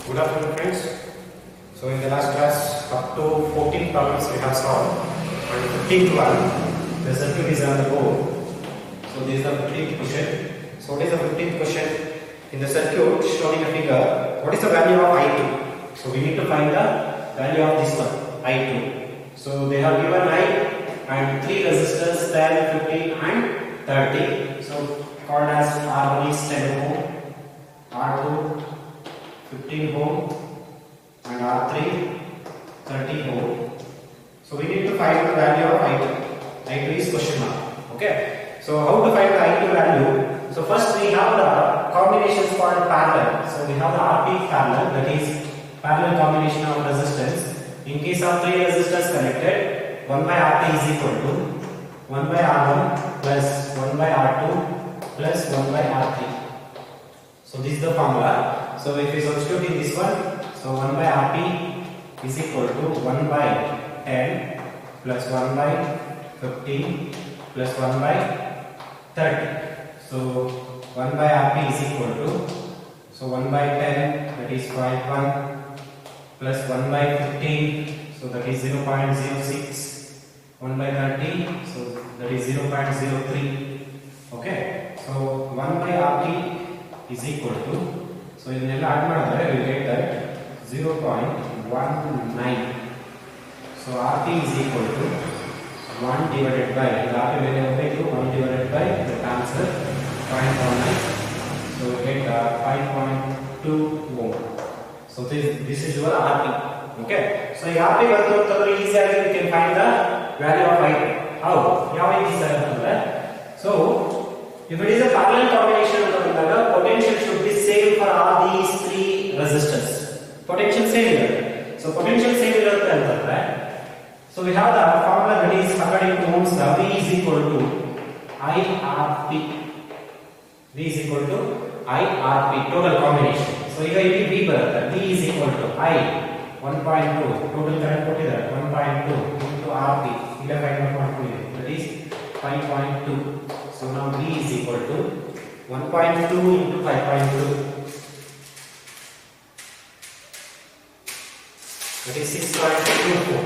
Good afternoon, friends. So in the last class, up to 14 problems we have solved, and 15th one, the circuit is on the board. So this is the 15th question. So what is the 15th question? In the circuit shown in the figure, what is the value of I2? So we need to find the value of this one, I2. So they have given I and 3 resistors, 10, 15 and 30. So called as R1 is 10 ohm, R2 15 ohm and R3 30 ohm. So we need to find the value of I2. I2 is question mark. Okay. So how to find the I2 value? So first we have the combinations called parallel. So we have the RP parallel, that is parallel combination of resistance. In case of 3 resistors connected, 1 by RP is equal to 1 by R1 plus 1 by R2 plus 1 by R3. So this is the formula. So if we substitute in this one, so 1 by Rp is equal to 1 by 10 plus 1 by 15 plus 1 by 30. So 1 by Rp is equal to, so 1 by 10, that is 0.1 plus 1 by 15, so that is 0.06, 1 by 30, so that is 0.03. Okay. So 1 by Rp is equal to, so in the add we will get that 0.19. So Rp is equal to 1 divided by, the Rp value 1 divided by the answer 0.19. So we get 5.2 ohm. So this is your Rp. Okay. So Rp easily we can find the value of I2. How it is? So if it is a parallel combination, the potential should be same for all these 3 resistors. Potential same here. So potential same here, right? So we have the formula that is according to Ohm's law. V is equal to IRP. V is equal to IRP, total combination. So here it is V bar. V is equal to I 1.2. Total current put here 1.2 into RP. That is 5.2. So now V is equal to 1.2 into 5.2. That is 6.24.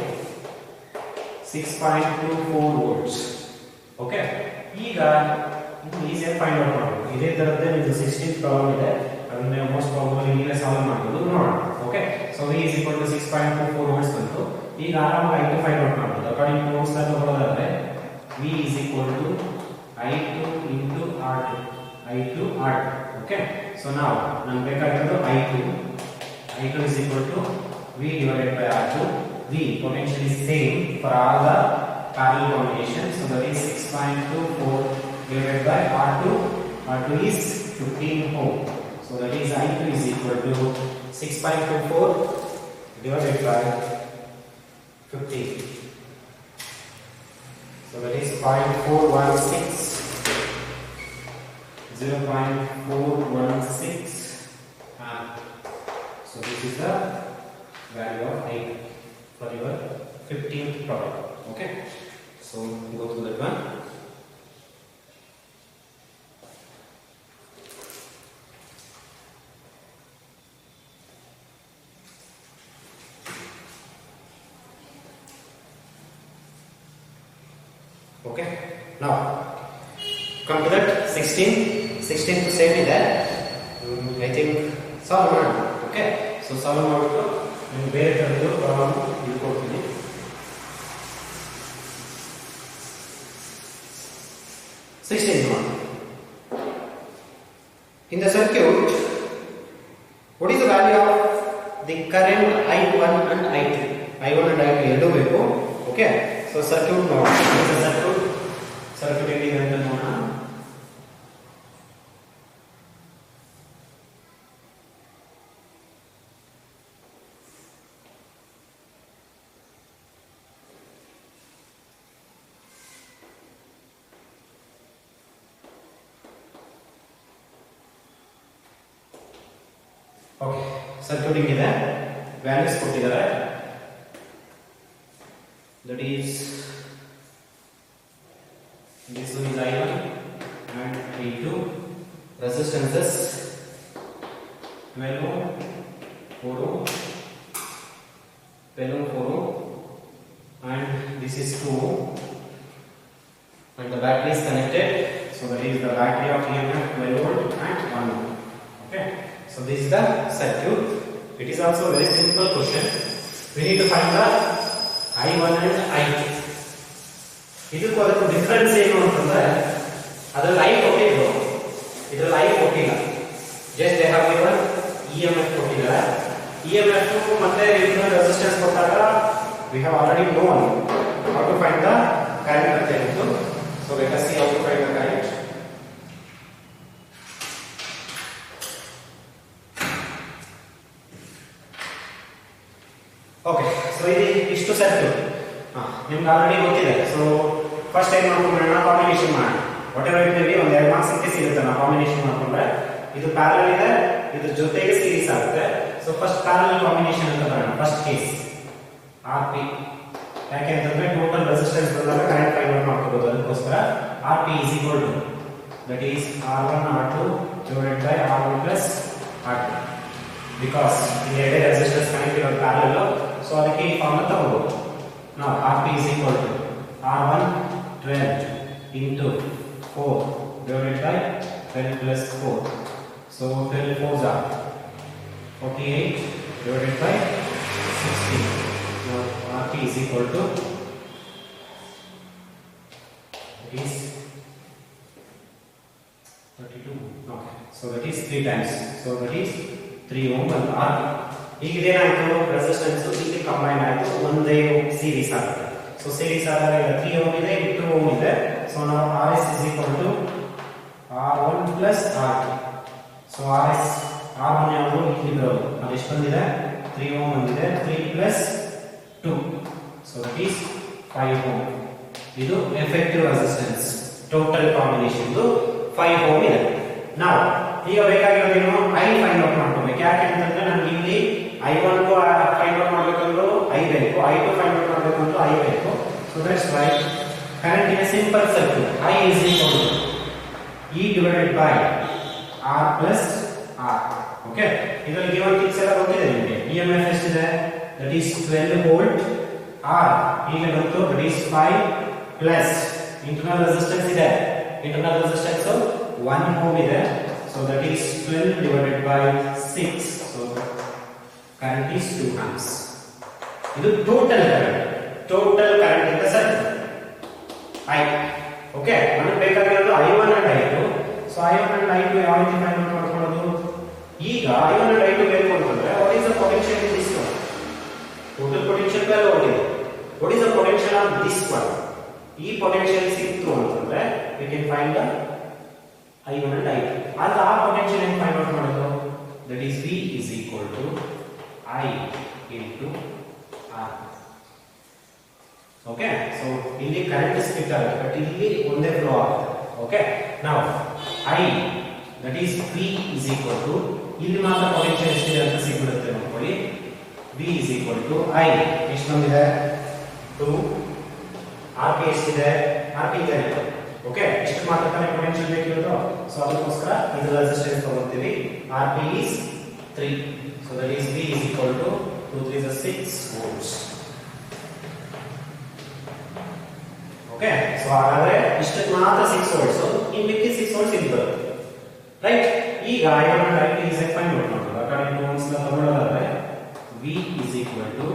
6.24 volts. Okay. Easy find out ಮಾಡಬಹುದು. ಇದೇ ತರದೇ ಇದು 16th problem ಇದೆ. ಅದನ್ನ most probably ನೀವೇ solve ಮಾಡಬಹುದು ನೋಡೋಣ. Okay. So V is equal to 6.24 volts ಬಂತು. ಈಗ ಆರಾಮಾಗಿ I2 ಫೈಂಡ್ ಔಟ್ ಮಾಡಬಹುದು. ಅಕಾರ್ಡಿಂಗ್ ಟು ಓಮ್ಸ್ ಲಾ ತಗೊಳ್ಳೋದಾದ್ರೆ V is equal to I2 into R2. I2 R2. Okay. So now ನಾನು ಬೇಕಾಗಿರೋದು I2 is equal to V divided by R2. V potential is same for all the parallel combinations. So that is 6.24 divided by R2. R2 is 15 ohm. So that is I2 is equal to 6.24 divided by 15. So that is 0.416. 0.416. So this is the value of I2 for your 15th problem. Okay. So go through that one. Okay. Now come to that 16 to same ಇದೆ. I think solve ಮಾಡೋಣ. Okay. So solve ಮಾಡ್ಬಿಟ್ಟು ನಿಮಗೆ ಬೇರೆ ತರದ್ದು problem ಇಟ್ಕೊಡ್ತೀನಿ. In the circuit, what is the value of the current I1 and I2? I1 and I2 ಎರಡೂ ಬೇಕು. Okay. So circuit ನೋಡೋಣ. Circuit ಹೇಗಿದೆ ಅಂತ ನೋಡೋಣ. Okay, circuiting ಇದೆ. Values ಕೊಟ್ಟಿದ್ದಾರೆ. That is this one is I1 and I2. Resistances 12 ohm 4 ohm, 12 ohm, 4 ohm, and this is 2 ohm, and the battery is connected. So that is the battery of EMF 12 volt and 1 ohm. Okay. So this is the circuit. It is also a very simple question. We need to find the I1 and I2. ಇದಕ್ಕೂ ಅದಕ್ಕೂ difference ಏನು ಅಂತಂದ್ರೆ ಅದರಲ್ಲಿ I ಕೊಟ್ಟಿದ್ರು, ಇದರಲ್ಲಿ I ಕೊಟ್ಟಿಲ್ಲ. Just they have given EMF ಕೊಟ್ಟಿದ್ದಾರೆ. EMF ಮತ್ತೆ ಇಂಟರ್ನಲ್ ರೆಸಿಸ್ಟೆನ್ಸ್ ಕೊಟ್ಟಾಗ we have already known how to find the current ಅಂತ ಹೇಳಿದ್ದು. So let us see how to find the current. Okay, so ಇಷ್ಟು ಸರ್ಕ್ಯೂಟ್ ನಿಮ್ಗೆ ಆಲ್ರೆಡಿ ಗೊತ್ತಿದೆ. So first time ಮಾಡ್ಕೊಂಡ್ರೆ combination ಮಾಡೋಣ. What ever it may be ಒಂದು 2 marks ಅಂತ ಸಿಗುತ್ತೆ ನಾವು ಕಾಂಬಿನೇಷನ್ ಮಾಡ್ಕೊಂಡ್ರೆ. ಇದು ಪ್ಯಾರಲಲ್ ಇದೆ, ಇದ್ರ ಜೊತೆಗೆ ಸೀರೀಸ್ ಆಗುತ್ತೆ. ಸೊ ಫಸ್ಟ್ ಪ್ಯಾರಲಲ್ ಕಾಂಬಿನೇಷನ್ ಅಂತ ಬರೋಣ. ಫಸ್ಟ್ ಕೇಸ್ RP, ಯಾಕೆ ಅಂತಂದ್ರೆ ಟೋಟಲ್ ರೆಸಿಸ್ಟೆನ್ಸ್ ಬಂದಾಗ ಕರೆಂಟ್ ಫೈಂಡ್ ಔಟ್ ಮಾಡ್ಕೋಬಹುದು. ಅದಕ್ಕೋಸ್ಕರ RP is equal to that is R1 R2 divided by R1 plus R2 because in the resistance connected on parallel. So ಅದಕ್ಕೆ ಈ form ತಗೊಳ್ಳೋದು. Now RP is equal to R1 12 into 4 divided by 12 plus 4. So 12 4s are 48 divided by 16. Now RP is equal to is 32. Okay. So that is 3 times. So that is 3 ohm and RP. ಈಗ ಇದೇನಾಯ್ತು, resistance ಇಲ್ಲಿ combine ಆಯ್ತು, ಒಂದೇ series ಆಗುತ್ತೆ. So series ಆದಾಗ 3 ohm ಇದೆ, 2 ohm ಇದೆ. So ನಾವು RS is equal to R1 plus R2. So RS R1 ಯಾವುದು ಇಲ್ಲಿ ಬರೋದು, ಅದು ಎಷ್ಟು ಬಂದಿದೆ, 3 ಓಮ್ ಬಂದಿದೆ, 3 plus 2. So that is 5 ohm. ಇದು effective resistance total combination 5 ohm ಇದೆ. ನಾವು ಈಗ ಬೇಕಾಗಿರೋದೇನು, I ಫೈಂಡ್ ಔಟ್ ಮಾಡ್ಕೋಬೇಕು. ಯಾಕೆ ಅಂತಂದ್ರೆ ನಮ್ಗೆ ಇಲ್ಲಿ I1 ಫೈಂಡ್ ಔಟ್ ಮಾಡಬೇಕಂದ್ರೂ I ಬೇಕು, I2 ಫೈಂಡ್ ಔಟ್ ಮಾಡಬೇಕಂದ್ರೂ I ಬೇಕು. So that's why current in a simple circuit I is equal to E divided by R plus R. Okay, ಇದರಲ್ಲಿ ಗಿವನ್ ಫಿಕ್ಸ್ ಎಲ್ಲ ಗೊತ್ತಿದೆ ನಿಮಗೆ. EMF ಎಷ್ಟಿದೆ, ದಟ್ ಈಸ್ 12 ವೋಲ್ಟ್. R ಈಗ ಬಂತು, that is 5 plus internal resistance ಇದೆ. Internal resistance 1 ohm ಇದೆ. So that is 12 divided by 6. So current is 2 amps. This total current in the circuit. I. Okay. Mana ಬೇಕಾಗಿರೋದು I1 and I2. So I1 and I2 ಯಾವ ರೀತಿ find out ಮಾಡ್ಕೊಳ್ಳೋದು? ಈಗ I1 and I2 ಬೇಕು ಅಂತಂದ್ರೆ what is the potential in this one? Total potential value what is? What is the potential of this one? ಈ potential ಸಿಕ್ತು ಅಂತಂದ್ರೆ we can find the I1 and I2. ಆಗ ಆ potential ಏನು find out ಮಾಡೋದು, that is V is equal to I into R. Okay, so ಇಲ್ಲಿ current split ಆಗುತ್ತೆ, but ಇಲ್ಲಿ ಒಂದೇ ಫ್ಲೋ ಆಗುತ್ತೆ. ಓಕೆ, ನಾವು I that is V is equal to, ಇಲ್ಲಿ ಮಾತ್ರ ಪೊಟೆನ್ಷಿಯಲ್ ಎಷ್ಟಿದೆ ಅಂತ ಸಿಗ್ಬಿಡುತ್ತೆ ನೋಡ್ಕೊಳ್ಳಿ. V is equal to I ಎಷ್ಟು ಬಂದಿದೆ 2, RP ಎಷ್ಟಿದೆ, RP ಇದೆ. ಓಕೆ, ಇಷ್ಟು ಮಾತ್ರ ತಾನೇ ಪೊಟೆನ್ಷಿಯಲ್ ಬೇಕಿರೋದು. ಸೊ ಅದಕ್ಕೋಸ್ಕರ ಇದು ರೆಸಿಸ್ಟೆನ್ಸ್ ತಗೊಳ್ತೀವಿ. RP is 3. So that is V is equal to 2 3 is 6 volts. Okay, so ಹಾಗಾದ್ರೆ ಇಷ್ಟಕ್ಕೆ ಮಾತ್ರ 6 volts, ಇನ್ನು ಮಿಕ್ಕಿ 6 volts ಇಲ್ಲಿ ಬರುತ್ತೆ. ರೈಟ್, ಈಗ I1 and I2 is find out ಮಾಡೋದು. ಅಕಾರ್ಡಿಂಗ್ ಟು ಓಮ್ಸ್ ಲಾ ತಗೊಳ್ಳೋದಾದ್ರೆ V is equal to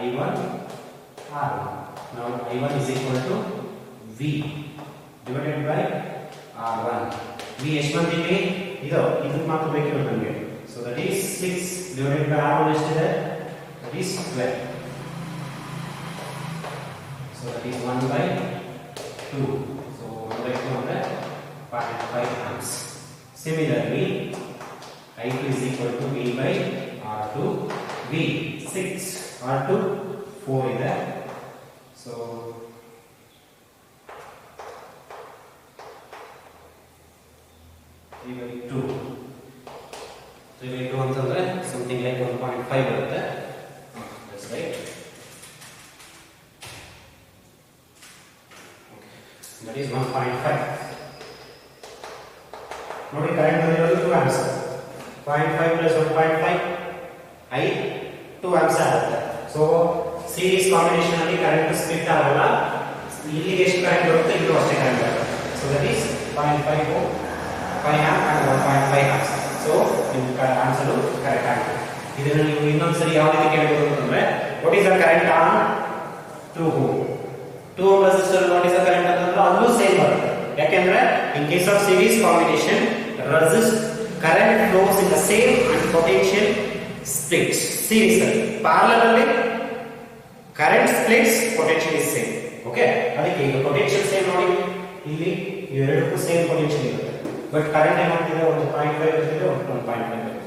I1 R1. Now I1 is equal to V divided by R1. V ಎಷ್ಟು ಬಂದಿದೆ, ಇದಕ್ಕೆ ಮಾತ್ರ ಬೇಕಿರೋದು ನಮಗೆ. So that is 6 divided by R1 ಎಷ್ಟಿದೆ, that is 12. So that is 1 by 2. So 1 by 2 ಅಂದ್ರೆ 0.5 amps. Similarly I2 is equal to V by R2. V 6, R2 4 ಇದೆ. So 3 by 2 ಅಂತಂದ್ರೆ something like 1.5 ಬರುತ್ತೆ. That's right. That is 1.5. ನೋಡಿ current ಬಂದಿರೋದು 2 amps. 0.5 plus 1.5 I 2 amps ಆಗುತ್ತೆ. So series combination ಅಲ್ಲಿ current split ಆಗಲ್ಲ, ಇಲ್ಲಿ ಎಷ್ಟು ಕರೆಂಟ್ ಬರುತ್ತೆ ಇಲ್ಲೂ ಅಷ್ಟೇ ಕರೆಂಟ್ ಬರುತ್ತೆ. So that is 0.54 5 amp and 1.5 amps. So ನಿಮ್ಮ ಆನ್ಸರ್ ಕರೆಕ್ಟ್ ಆಗುತ್ತೆ. ಇದನ್ನು ನೀವು ಇನ್ನೊಂದ್ಸರಿ ಯಾವ ರೀತಿ ಕೇಳಬಹುದು ಅಂತಂದ್ರೆ what is the current on 2 ohm resistor, what is the current ಅಂತಂದ್ರೆ ಅದು ಸೇಮ್ ಬರುತ್ತೆ. ಯಾಕೆಂದ್ರೆ ಇನ್ case of series combination current flows in the same and potential splits. Series ಅಲ್ಲಿ parallel ಅಲ್ಲಿ current splits, potential is same. Okay, ಅದಕ್ಕೆ ಈಗ potential same ನೋಡಿ, ಇಲ್ಲಿ ಇವೆರಡಕ್ಕೂ ಸೇಮ್ potential ಇರುತ್ತೆ, ಬಟ್ ಕರೆಂಟ್ ಏನಾಗ್ತಿದೆ ಒಂದು 0.5 ಇರುತ್ತೆ, ಒಂದು 1.5 ಇರುತ್ತೆ.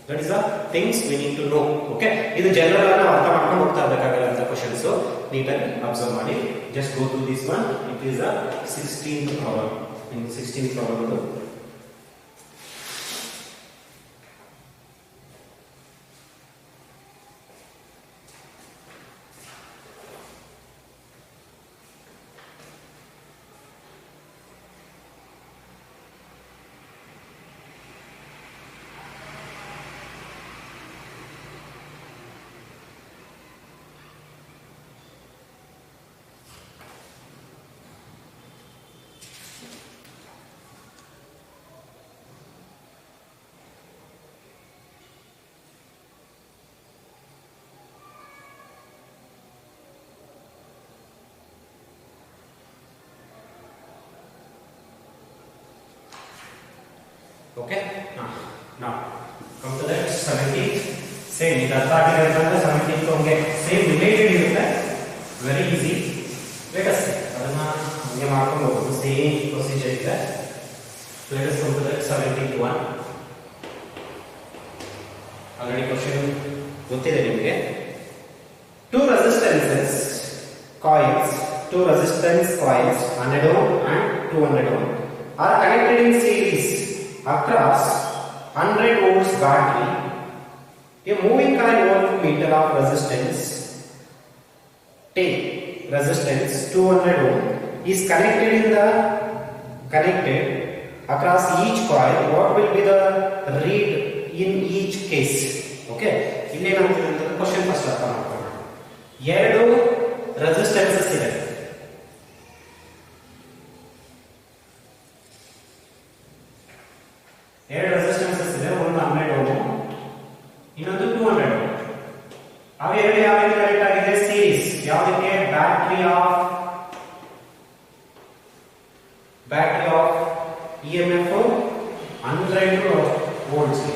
That is the things we need to know. Okay, ಇದು ಜನರಲ್ ಆಗಿ ಅರ್ಥ ಮಾಡ್ಕೊಂಡು ಹೋಗ್ತಾ ಇರಬೇಕಾಗಿರುವಂತ ಕ್ವೆಶ್ಚನ್ಸ್. ನೀಟಾಗಿ ಅಬ್ಸರ್ವ್ ಮಾಡಿ. Just go to this one. It is the 16th problem. In 16th problem ಅದು okay. Now come to that 17th. Same ಇದು ಅರ್ಥ ಆಗಿದೆ ಅಂತಂದ್ರೆ 17th ಹಂಗೆ ಸೇಮ್ ರಿಲೇಟೆಡ್ ಇರುತ್ತೆ. Very easy. ಲೆಟ್ ಅಸ್ ಅದನ್ನ ಹಂಗೆ ಮಾಡ್ಕೊಂಡು ಹೋಗೋದು. ಸೇಮ್ ಪ್ರೊಸೀಜರ್ ಇದೆ. Let us come to that 17th one. Already question ಗೊತ್ತಿದೆ ನಿಮಗೆ. two resistance coils 100 ohm and 200 ohm are connected in series across 100 volts battery. A moving coil voltmeter of resistance 200 ohm is connected across each coil. What will be the read in each case? Okay, ಇಲ್ಲಿ ಏನಾಗ್ತಿದೆ ಅಂತ question first ಅರ್ಥ ಮಾಡ್ಕೊಳ್ಳೋಣ. ಎರಡು resistances ಇದೆ. ಎರಡು resistances ಇದೆ. ಒಂದು 100 ಓಮ್, ಇನ್ನೊಂದು 200 ಓಮ್. ಅವೆರಡು ಯಾವ ರೀತಿ ಕನೆಕ್ಟ್ ಆಗಿದೆ? ಸೀರೀಸ್. ಯಾವುದಕ್ಕೆ? Battery of EMF 100 volts.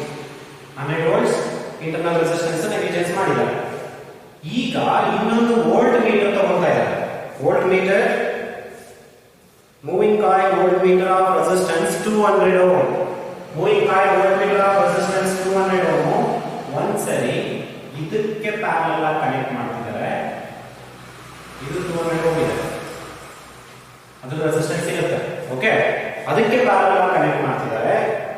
100 volts internal resistance negligence ಮಾಡಿದ್ದಾರೆ. ಈಗ ಇನ್ನೊಂದು ವೋಲ್ಟ್ ಮೀಟರ್ ತಗೊಳ್ತಾ ಇದ್ದಾರೆ. Volt meter, moving coil volt meter of resistance 200 ohm. Moving coil voltmeter of resistance 200 ohm ಒಂದ್ಸರಿ ಇದಕ್ಕೆ ಪ್ಯಾರಲಲ್ ಆಗಿ ಕನೆಕ್ಟ್ ಮಾಡ್ತಿದ್ದಾರೆ. ಇದು 200 ಓಮ್ ಇದೆ, ಅದ್ರ ರೆಸಿಸ್ಟೆನ್ಸ್ ಇರುತ್ತೆ. ಓಕೆ, ಅದಕ್ಕೆ ಪ್ಯಾರಲಲ್ ಆಗಿ ಕನೆಕ್ಟ್ ಮಾಡ್ತಿದ್ದಾರೆ.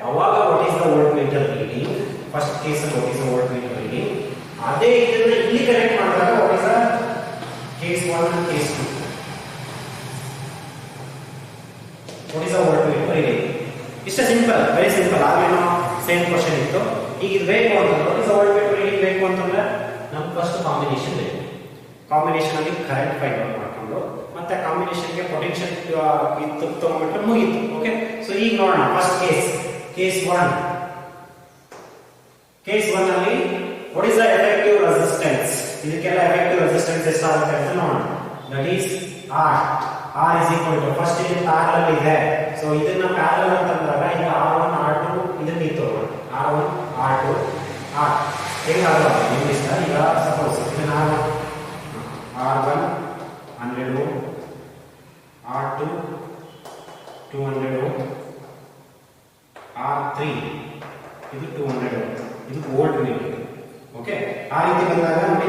ಅವಾಗ what is the voltmeter reading? First case what is the voltmeter reading? ಅದೇ ಇದನ್ನ ಇಲ್ಲಿ ಕನೆಕ್ಟ್ ಮಾಡಿದಾಗ what is the case 1 and case 2? What is the voltmeter reading? ಇಷ್ಟೇ ಸಿಂಪಲ್, ವೆರಿ ಸಿಂಪಲ್. ಆಗೇನೋ ಸೇಮ್ ಕ್ವಶನ್ ಇತ್ತು. ಈಗ ಇದು ಬೇಕು ಅಂತಂದ್ರೆ what is the voltmeter reading ಬೇಕು ಅಂತಂದ್ರೆ ನಮ್ಗೆ ಫಸ್ಟ್ ಕಾಂಬಿನೇಷನ್ ಬೇಕು. ಕಾಂಬಿನೇಷನ್ ಅಲ್ಲಿ ಕರೆಂಟ್ ಫೈಂಡ್ ಔಟ್ ಮಾಡ್ಕೊಂಡು ಮತ್ತೆ ಕಾಂಬಿನೇಷನ್ಗೆ ಪೊಟೆನ್ಷಿಯಲ್ ಇತ್ತು ತಗೊಂಡ್ಬಿಟ್ರೆ ಮುಗೀತು. ಓಕೆ, ಸೊ ಈಗ ನೋಡೋಣ ಫಸ್ಟ್ ಕೇಸ್ 1. ಕೇಸ್ 1 ಅಲ್ಲಿ what is the effective resistance? ಇದಕ್ಕೆಲ್ಲ ಎಫೆಕ್ಟಿವ್ ರೆಸಿಸ್ಟೆನ್ಸ್ ಎಷ್ಟಾಗುತ್ತೆ ಅಂತ ನೋಡೋಣ. That is R is equal to first ಇದು ಪ್ಯಾರಲಲ್ ಇದೆ. ಸೊ ಇದನ್ನ ಪ್ಯಾರಲಲ್ ಅಂತಂದಾಗ ಈಗ R1 R2 ಇದನ್ನ ತಗೊಳ್ಳೋಣ. R1 R2 R ಹೇಗಾಗುತ್ತೆ ನಿಮಗೆ ಇಷ್ಟ. ಈಗ ಸಪೋಸ್ ಇದನ್ನ R1 100 ohm, R2 200 ohm, R3 ಇದು 200 ಓಮ್. ಇದು ವೋಲ್ಟ್ ಮೀಟರ್. ಓಕೆ, ಆ ರೀತಿ ಬಂದಾಗ ನೋಡಿ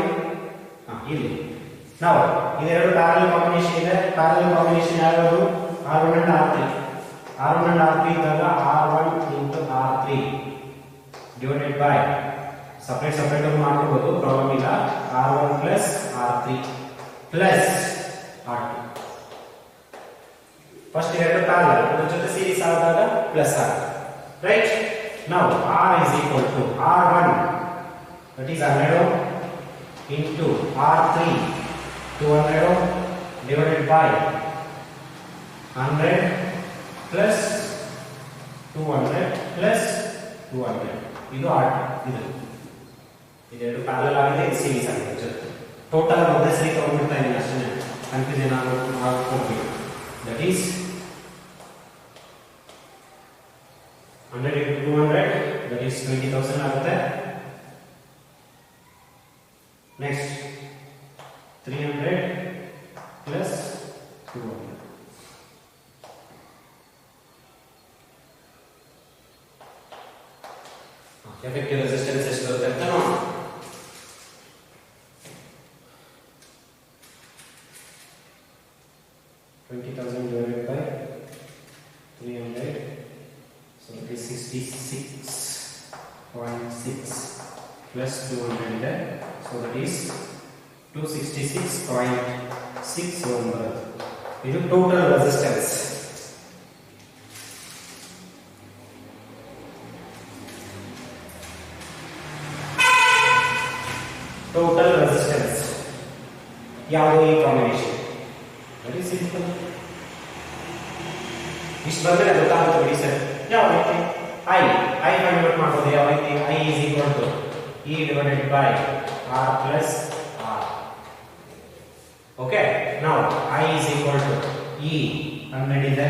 ಇಲ್ಲಿ ನಾವು ಇದೆರಡು ಪ್ಯಾರಲಲ್ ಕಾಂಬಿನೇಷನ್ ಇದೆ. ಪ್ಯಾರಲಲ್ ಕಾಂಬಿನೇಷನ್ ಯಾವುದು? R1 and R3. R1 and R3 ಇದ್ದಾಗ R1 into R3 divided by separate ಆಗಿ ಮಾಡ್ಕೋಬಹುದು, ಪ್ರಾಬ್ಲಮ್ ಇಲ್ಲ. R1 plus R3 plus R2. First ಎರಡು ಪ್ಯಾರಲಲ್, ಅದರ ಜೊತೆ ಸೀರೀಸ್ ಆದಾಗ ಪ್ಲಸ್ ಆಗುತ್ತೆ. ರೈಟ್, ನಾವು R is equal to R1 that is 100 ohm into R3 200 ohm divided by 100 plus 200 plus 200 ಇದು ಇದೆರಡು ಪ್ಯಾರಲಲ್ ಆಗಿದೆ, ಇದು ಸೀರೀಸ್ ಆಗಿದೆ. ಟೋಟಲ್ ಒಂದೇ ಸರಿ ತಗೊಂಡ್ಬಿಡ್ತಾ ಇದ್ದೀನಿ ಅಷ್ಟೇ, ಕನ್ಫ್ಯೂಷನ್ ಆಗೋಗ್ಬೇಕು. That is 100 into 200 that is 20,000 ಆಗುತ್ತೆ. ನೆಕ್ಸ್ಟ್ 300 plus 200 ಎಫೆಕ್ಟಿವ್ ರೆಸಿಸ್ಟೆನ್ಸ್ ಎಷ್ಟು ಬರುತ್ತೆ ಅಂತ ನೋಡೋಣ. divided by 300, so it is 66.6 plus 200 there, so that is 266.6 ohm. This is total resistance. Total resistance. ಯಾವುದು ಈ ಕಾಂಬಿನೇಷನ್? Very simple. ಇಷ್ಟು ಬಂದರೆ ಗೊತ್ತಾಗುತ್ತೆ ಬಿಡಿ ಸರ್. ಯಾವ ರೀತಿ ಐ ಫೈಂಡ್ ಔಟ್ ಮಾಡೋದು ಯಾವ ರೀತಿ? I is equal to E divided by R plus R. Okay, now I is equal to E 100 ಇದೆ,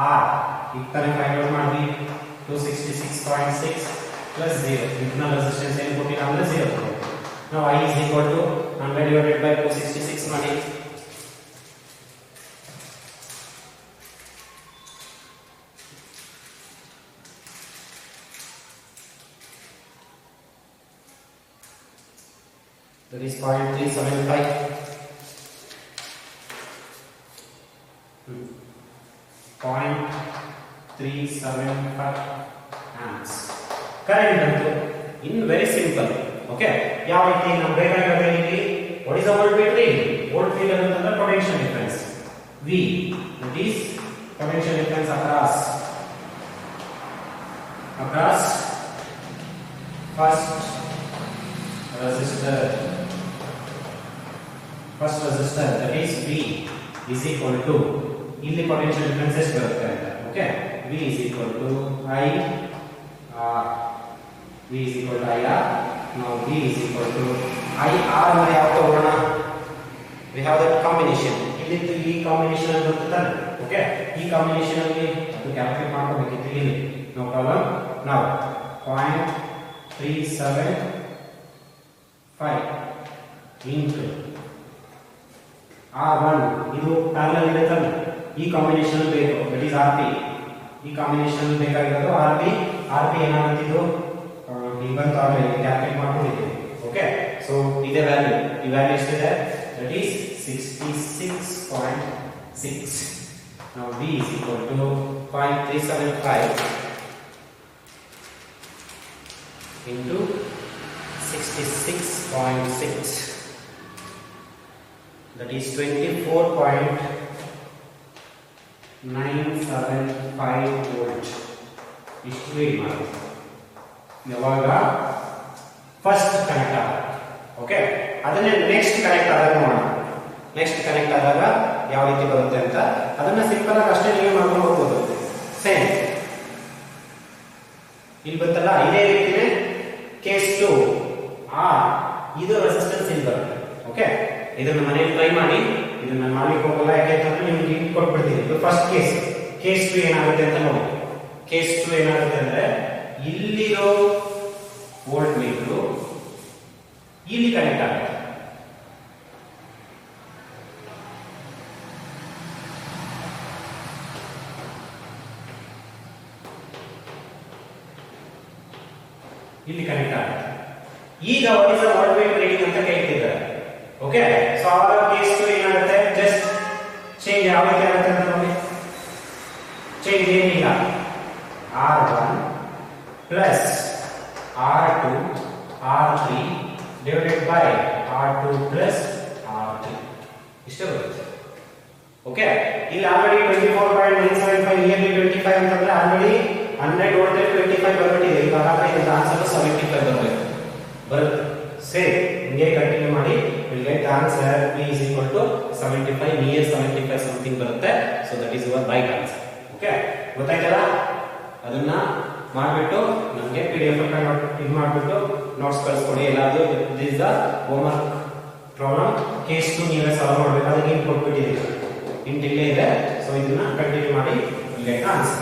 ಆರ್ ಈಗ ತಾನೇ ಫೈಂಡ್ ಔಟ್ ಮಾಡಿದ್ವಿ 266.6 plus 0. ಇಂಟರ್ನಲ್ ರೆಸಿಸ್ಟೆನ್ಸ್ ಏನು ಕೊಟ್ಟಿಲ್ಲ ಅಂದ್ರೆ 0. Now I is equal to 100 divided by 266 ಮಾಡಿ. That is 0.375. 0.375 amps. Current ಅಂತೂ in very simple. Okay, ಯಾವ ರೀತಿ ನಾವು ಬೇಕಾಗಿರೋದು ಇಲ್ಲಿ what is the voltmeter? Voltmeter ಅಂತಂದ್ರೆ potential difference V, that is potential difference across first resistor, that is V is equal to ಇಲ್ಲಿ potential difference ಎಷ್ಟು ಬರುತ್ತೆ ಅಂತ. Okay, V is equal to I R, V is equal to IR. Now V is equal to IR ಅಂದ್ರೆ ಯಾವ ತಗೋಣ? We have that combination. ಇಲ್ಲಿ ಈ combination ಅಂತ ಗೊತ್ತಾನೆ. ಓಕೆ, ಈ ಕಾಂಬಿನೇಷನ್ ಅಲ್ಲಿ ಅದು ಕ್ಯಾಲ್ಕುಲೇಟ್ ಮಾಡಬೇಕಿತ್ತು ಇಲ್ಲಿ. No problem. ನಾವು 0.375 into R1 ಇದು ಪ್ಯಾರಲಲ್ ಇದೆ ತಾನೆ, ಈ ಕಾಂಬಿನೇಷನ್ ಬೇಕು, ದಟ್ ಈಸ್ RP. ಈ ಕಾಂಬಿನೇಷನ್ ಬೇಕಾಗಿರೋದು RP ಏನಾಗುತ್ತೆ ಇದು ಬಂತು ಆಗಲೇ ಕ್ಯಾಲ್ಕುಲೇಟ್ ಮಾಡ್ಕೊಂಡಿದ್ದೀವಿ. ಓಕೆ, ಸೊ ಇದೇ ವ್ಯಾಲ್ಯೂ, ಈ ವ್ಯಾಲ್ಯೂ ಎಷ್ಟಿದೆ? That is 66.6. ನಾವು V is equal to 0.375 into 66.6, that is 24.975 volt. ಇಷ್ಟು ರೀಡ್ ಮಾಡಿ ಯಾವಾಗ ಫಸ್ಟ್ ಕನೆಕ್ಟ್ ಆಗ. ಓಕೆ, ಅದನ್ನೇ ನೆಕ್ಸ್ಟ್ ಕನೆಕ್ಟ್ ಆದಾಗ ನೋಡೋಣ. ನೆಕ್ಸ್ಟ್ ಕನೆಕ್ಟ್ ಆದಾಗ ಯಾವ ರೀತಿ ಬರುತ್ತೆ ಅಂತ ಅದನ್ನ ಸಿಂಪಲ್ ಆಗಿ ಅಷ್ಟೇ ನೀವೇ ಮಾಡ್ಕೊಂಡು ಹೋಗ್ಬೋದು. ಸೇಮ್ ಇಲ್ಲಿ ಬಂತಲ್ಲ, ಇದೇ ರೀತಿನೇ ಕೇಸ್ 2 ಆರ್ ಇದು ರೆಸಿಸ್ಟೆನ್ಸ್ ಇಲ್ಲಿ ಬರುತ್ತೆ. ಓಕೆ, ಇದನ್ನ ಮನೆಯಲ್ಲಿ ಟ್ರೈ ಮಾಡಿ. ಇದನ್ನ ಮಾಡ್ಲಿಕ್ಕೆ ಹೋಗಲ್ಲ, ಯಾಕೆಂತಂದ್ರೆ ನಿಮ್ಗೆ ಹಿಂಗ್ ಕೊಟ್ಬಿಡ್ತೀನಿ. ಇದು ಫಸ್ಟ್ ಕೇಸ್ 2 ಏನಾಗುತ್ತೆ ಅಂತ ನೋಡಿ. ಕೇಸ್ 2 ಏನಾಗುತ್ತೆ ಅಂದ್ರೆ ಇಲ್ಲಿರೋ ವೋಲ್ಟ್ ಮೀಟರ್ ಇಲ್ಲಿ ಕನೆಕ್ಟ್ ಆಗುತ್ತೆ. ಇಲ್ಲಿ ಕನೆಕ್ಟ್ ಆಗುತ್ತೆ. ಈಗ what is the volt meter reading ಅಂತ ಕೇಳ್ತಿದ್ದಾರೆ. ಓಕೆ, ಸೊ ಆವಾಗ ಕೇಸ್ 2 ಏನಾಗುತ್ತೆ? ಜಸ್ಟ್ ಚೇಂಜ್ ಯಾವ ರೀತಿ ಆಗುತ್ತೆ ಅಂತ ನೋಡಿ. ಚೇಂಜ್ ಏನಿಲ್ಲ, R1 plus R2 R3 divided by R2 plus R3 ಇಷ್ಟೇ ಬರುತ್ತೆ. ಓಕೆ, ಇಲ್ಲಿ ಆಲ್ರೆಡಿ 24.975 ನಿಯರ್ಲಿ 25 ಅಂತಂದ್ರೆ ಆಲ್ರೆಡಿ 100 ವೋಲ್ಟ್ 25 ಬಂದ್ಬಿಟ್ಟಿದೆ. ಈಗ ಹಾಗಾದ್ರೆ ಇದರ ಆನ್ಸರ್ 75 ಬರಬೇಕು. same ಹಿಂಗೆ ಕಂಟಿನ್ಯೂ ಮಾಡಿ will get the answer p is equal to 75 near 75 something ಬರುತ್ತೆ. So that is your right answer. Okay, ಗೊತ್ತಾಯ್ತಲ್ಲ? ಅದನ್ನ ಮಾಡಿಬಿಟ್ಟು ನಮಗೆ PDF ಇದು ಮಾಡಿಬಿಟ್ಟು ನೋಟ್ಸ್ ಕಳಿಸ್ಕೊಡಿ. ಎಲ್ಲಾದರೂ this is the homework problem case 2 ನೀವೇ ಸಾಲ್ವ್ ಮಾಡಬೇಕು. ಅದಕ್ಕೆ ಹಿಂಟ್ ಕೊಟ್ಬಿಟ್ಟಿದ್ದೀವಿ, ಹಿಂಟ್ ಇಲ್ಲೇ ಇದೆ. ಸೊ ಇದನ್ನ ಕಂಟಿನ್ಯೂ ಮಾಡಿ will get the answer.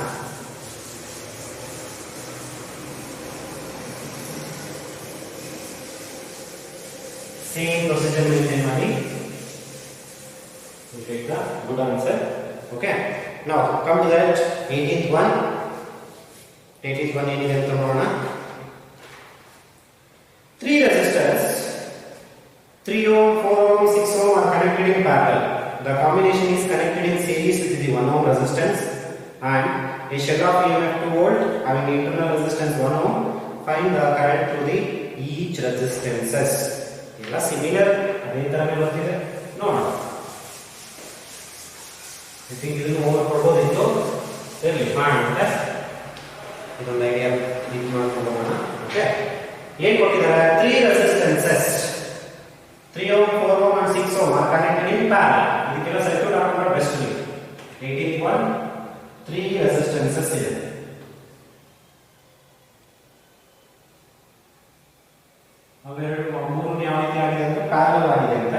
Same procedure maintain ಮಾಡಿ we get the good answer. Okay, now come to that 18th one. 18th one ಏನಿದೆ ಅಂತ ನೋಡೋಣ. 3 resistors 3 ohm 4 ohm 6 ohm are connected in parallel. The combination is connected in series with the 1 ohm resistance and a shed of EMF 2 volt having internal resistance 1 ohm. Find the current through the each resistances. ಎಲ್ಲ similar ಅದೇ ತರನೇ ಬರ್ತಿದೆ ನೋಡೋಣ. I think ಇದನ್ನು over ಕೊಡ್ಬೋದಿತ್ತು, ಇರಲಿ ಮಾಡೋಣ. ಇದೊಂದು idea ಇದು ಮಾಡ್ಕೊಂಡು ಹೋಗೋಣ. ಓಕೆ, ಏನು ಕೊಟ್ಟಿದ್ದಾರೆ? 3 resistances 3 ohm 4 ohm and 6 ohm are connected in parallel. ಇದಕ್ಕೆಲ್ಲ ಸರ್ಕ್ಯೂಟ್ ಹಾಕೊಂಡ್ರೆ ಬೆಸ್ಟ್. 18th one 3 ರೆಸಿಸ್ಟೆನ್ಸಸ್ ಇದೆ. ಅವೆರಡು ಮೂರು ಯಾವ ರೀತಿ ಆಗಿದೆ ಅಂತ ಪ್ಯಾರಲಲ್ ಆಗಿದೆ ಅಂತ.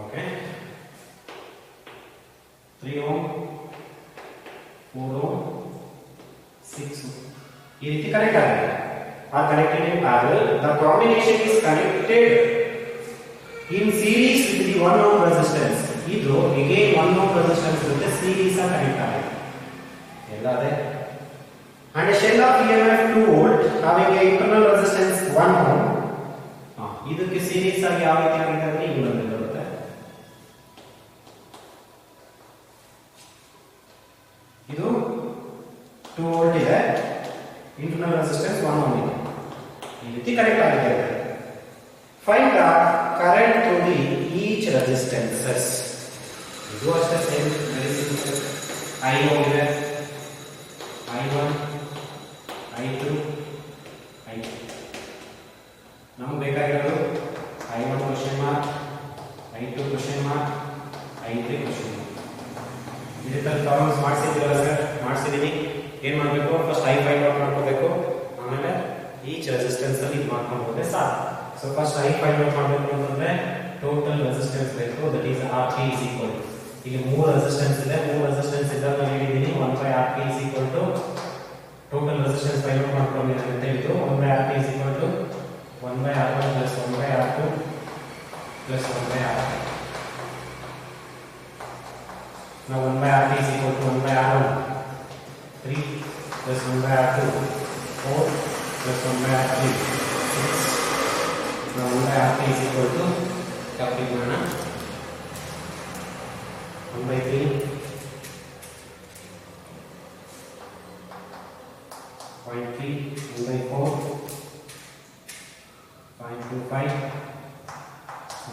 ಓಕೆ, 3 ohm 4 ohm 6 ohm ಈ ರೀತಿ ಕನೆಕ್ಟ್ ಆಗಿದೆ. are connected in parallel. The combination is connected in series with the 1 ohm resistance. ಇದು again 1 ohm resistance ಜೊತೆ series ಆಗಿ ಕನೆಕ್ಟ್ ಆಗಿದೆ ಎಲ್ಲ ಅದೇ. and a shell of EMF 2 volt having a internal resistance 1 ohm. ಇದಕ್ಕೆ series ಆಗಿ ಯಾವ ರೀತಿ ಆಗಿದೆ ಅಂದ್ರೆ ಇಲ್ಲಿ ಬರುತ್ತೆ. ಇದು 2 volt ಇದೆ, internal resistance 1 ohm ಇದೆ, ಈ ರೀತಿ ಕನೆಕ್ಟ್ ಆಗಿದೆ. Find the current through the each resistances. ಇದು ಅಷ್ಟೇ ಸೇಮ್, ವೆರಿ ಸಿಂಪಲ್. I ಹೋಗಿದೆ, I1 I2 I3. ನಮಗೆ ಬೇಕಾಗಿರೋದು I1 question mark, I2 question mark, I3 question mark. ಇದೇ ತರ ಪ್ರಾಬ್ಲಮ್ಸ್ ಮಾಡಿಸಿದ್ದೀರಲ್ಲ ಸರ್? ಮಾಡಿಸಿದ್ದೀನಿ. ಏನು ಮಾಡಬೇಕು? ಫಸ್ಟ್ I ಫೈಂಡ್ ಔಟ್ ಮಾಡ್ಕೋಬೇಕು, ಆಮೇಲೆ ಈಚ್ ರೆಸಿಸ್ಟೆನ್ಸ್ ಅಲ್ಲಿ ಇದು ಮಾಡ್ಕೊಂಡು ಹೋದ್ರೆ ಸಾಕು. So first I find out ಮಾಡಬೇಕು ಅಂತಂದ್ರೆ ಟೋಟಲ್ ರೆಸಿಸ್ಟೆನ್ಸ್ ಬೇಕು. That is RP is equal. ಇಲ್ಲಿ 3 ರೆಸಿಸ್ಟೆನ್ಸ್ ಇದೆ, 3 ರೆಸಿಸ್ಟೆನ್ಸ್ ಇದ್ದಾಗ ಹೇಳಿದ್ದೀನಿ 1/RP is equal to total resistance find out ಮಾಡ್ಕೊಳ್ಳಿ ಅಂತ ಹೇಳಿದ್ರು. 1/RP is equal to 1/R1 plus 1/R2 plus 1/R3. Now 1/RP is equal to 1/R1 3 plus 1/R2 4 plus 1/R3 6. Now 1/RP is equal to calculate mana 1/3 0.3 1/4 0.25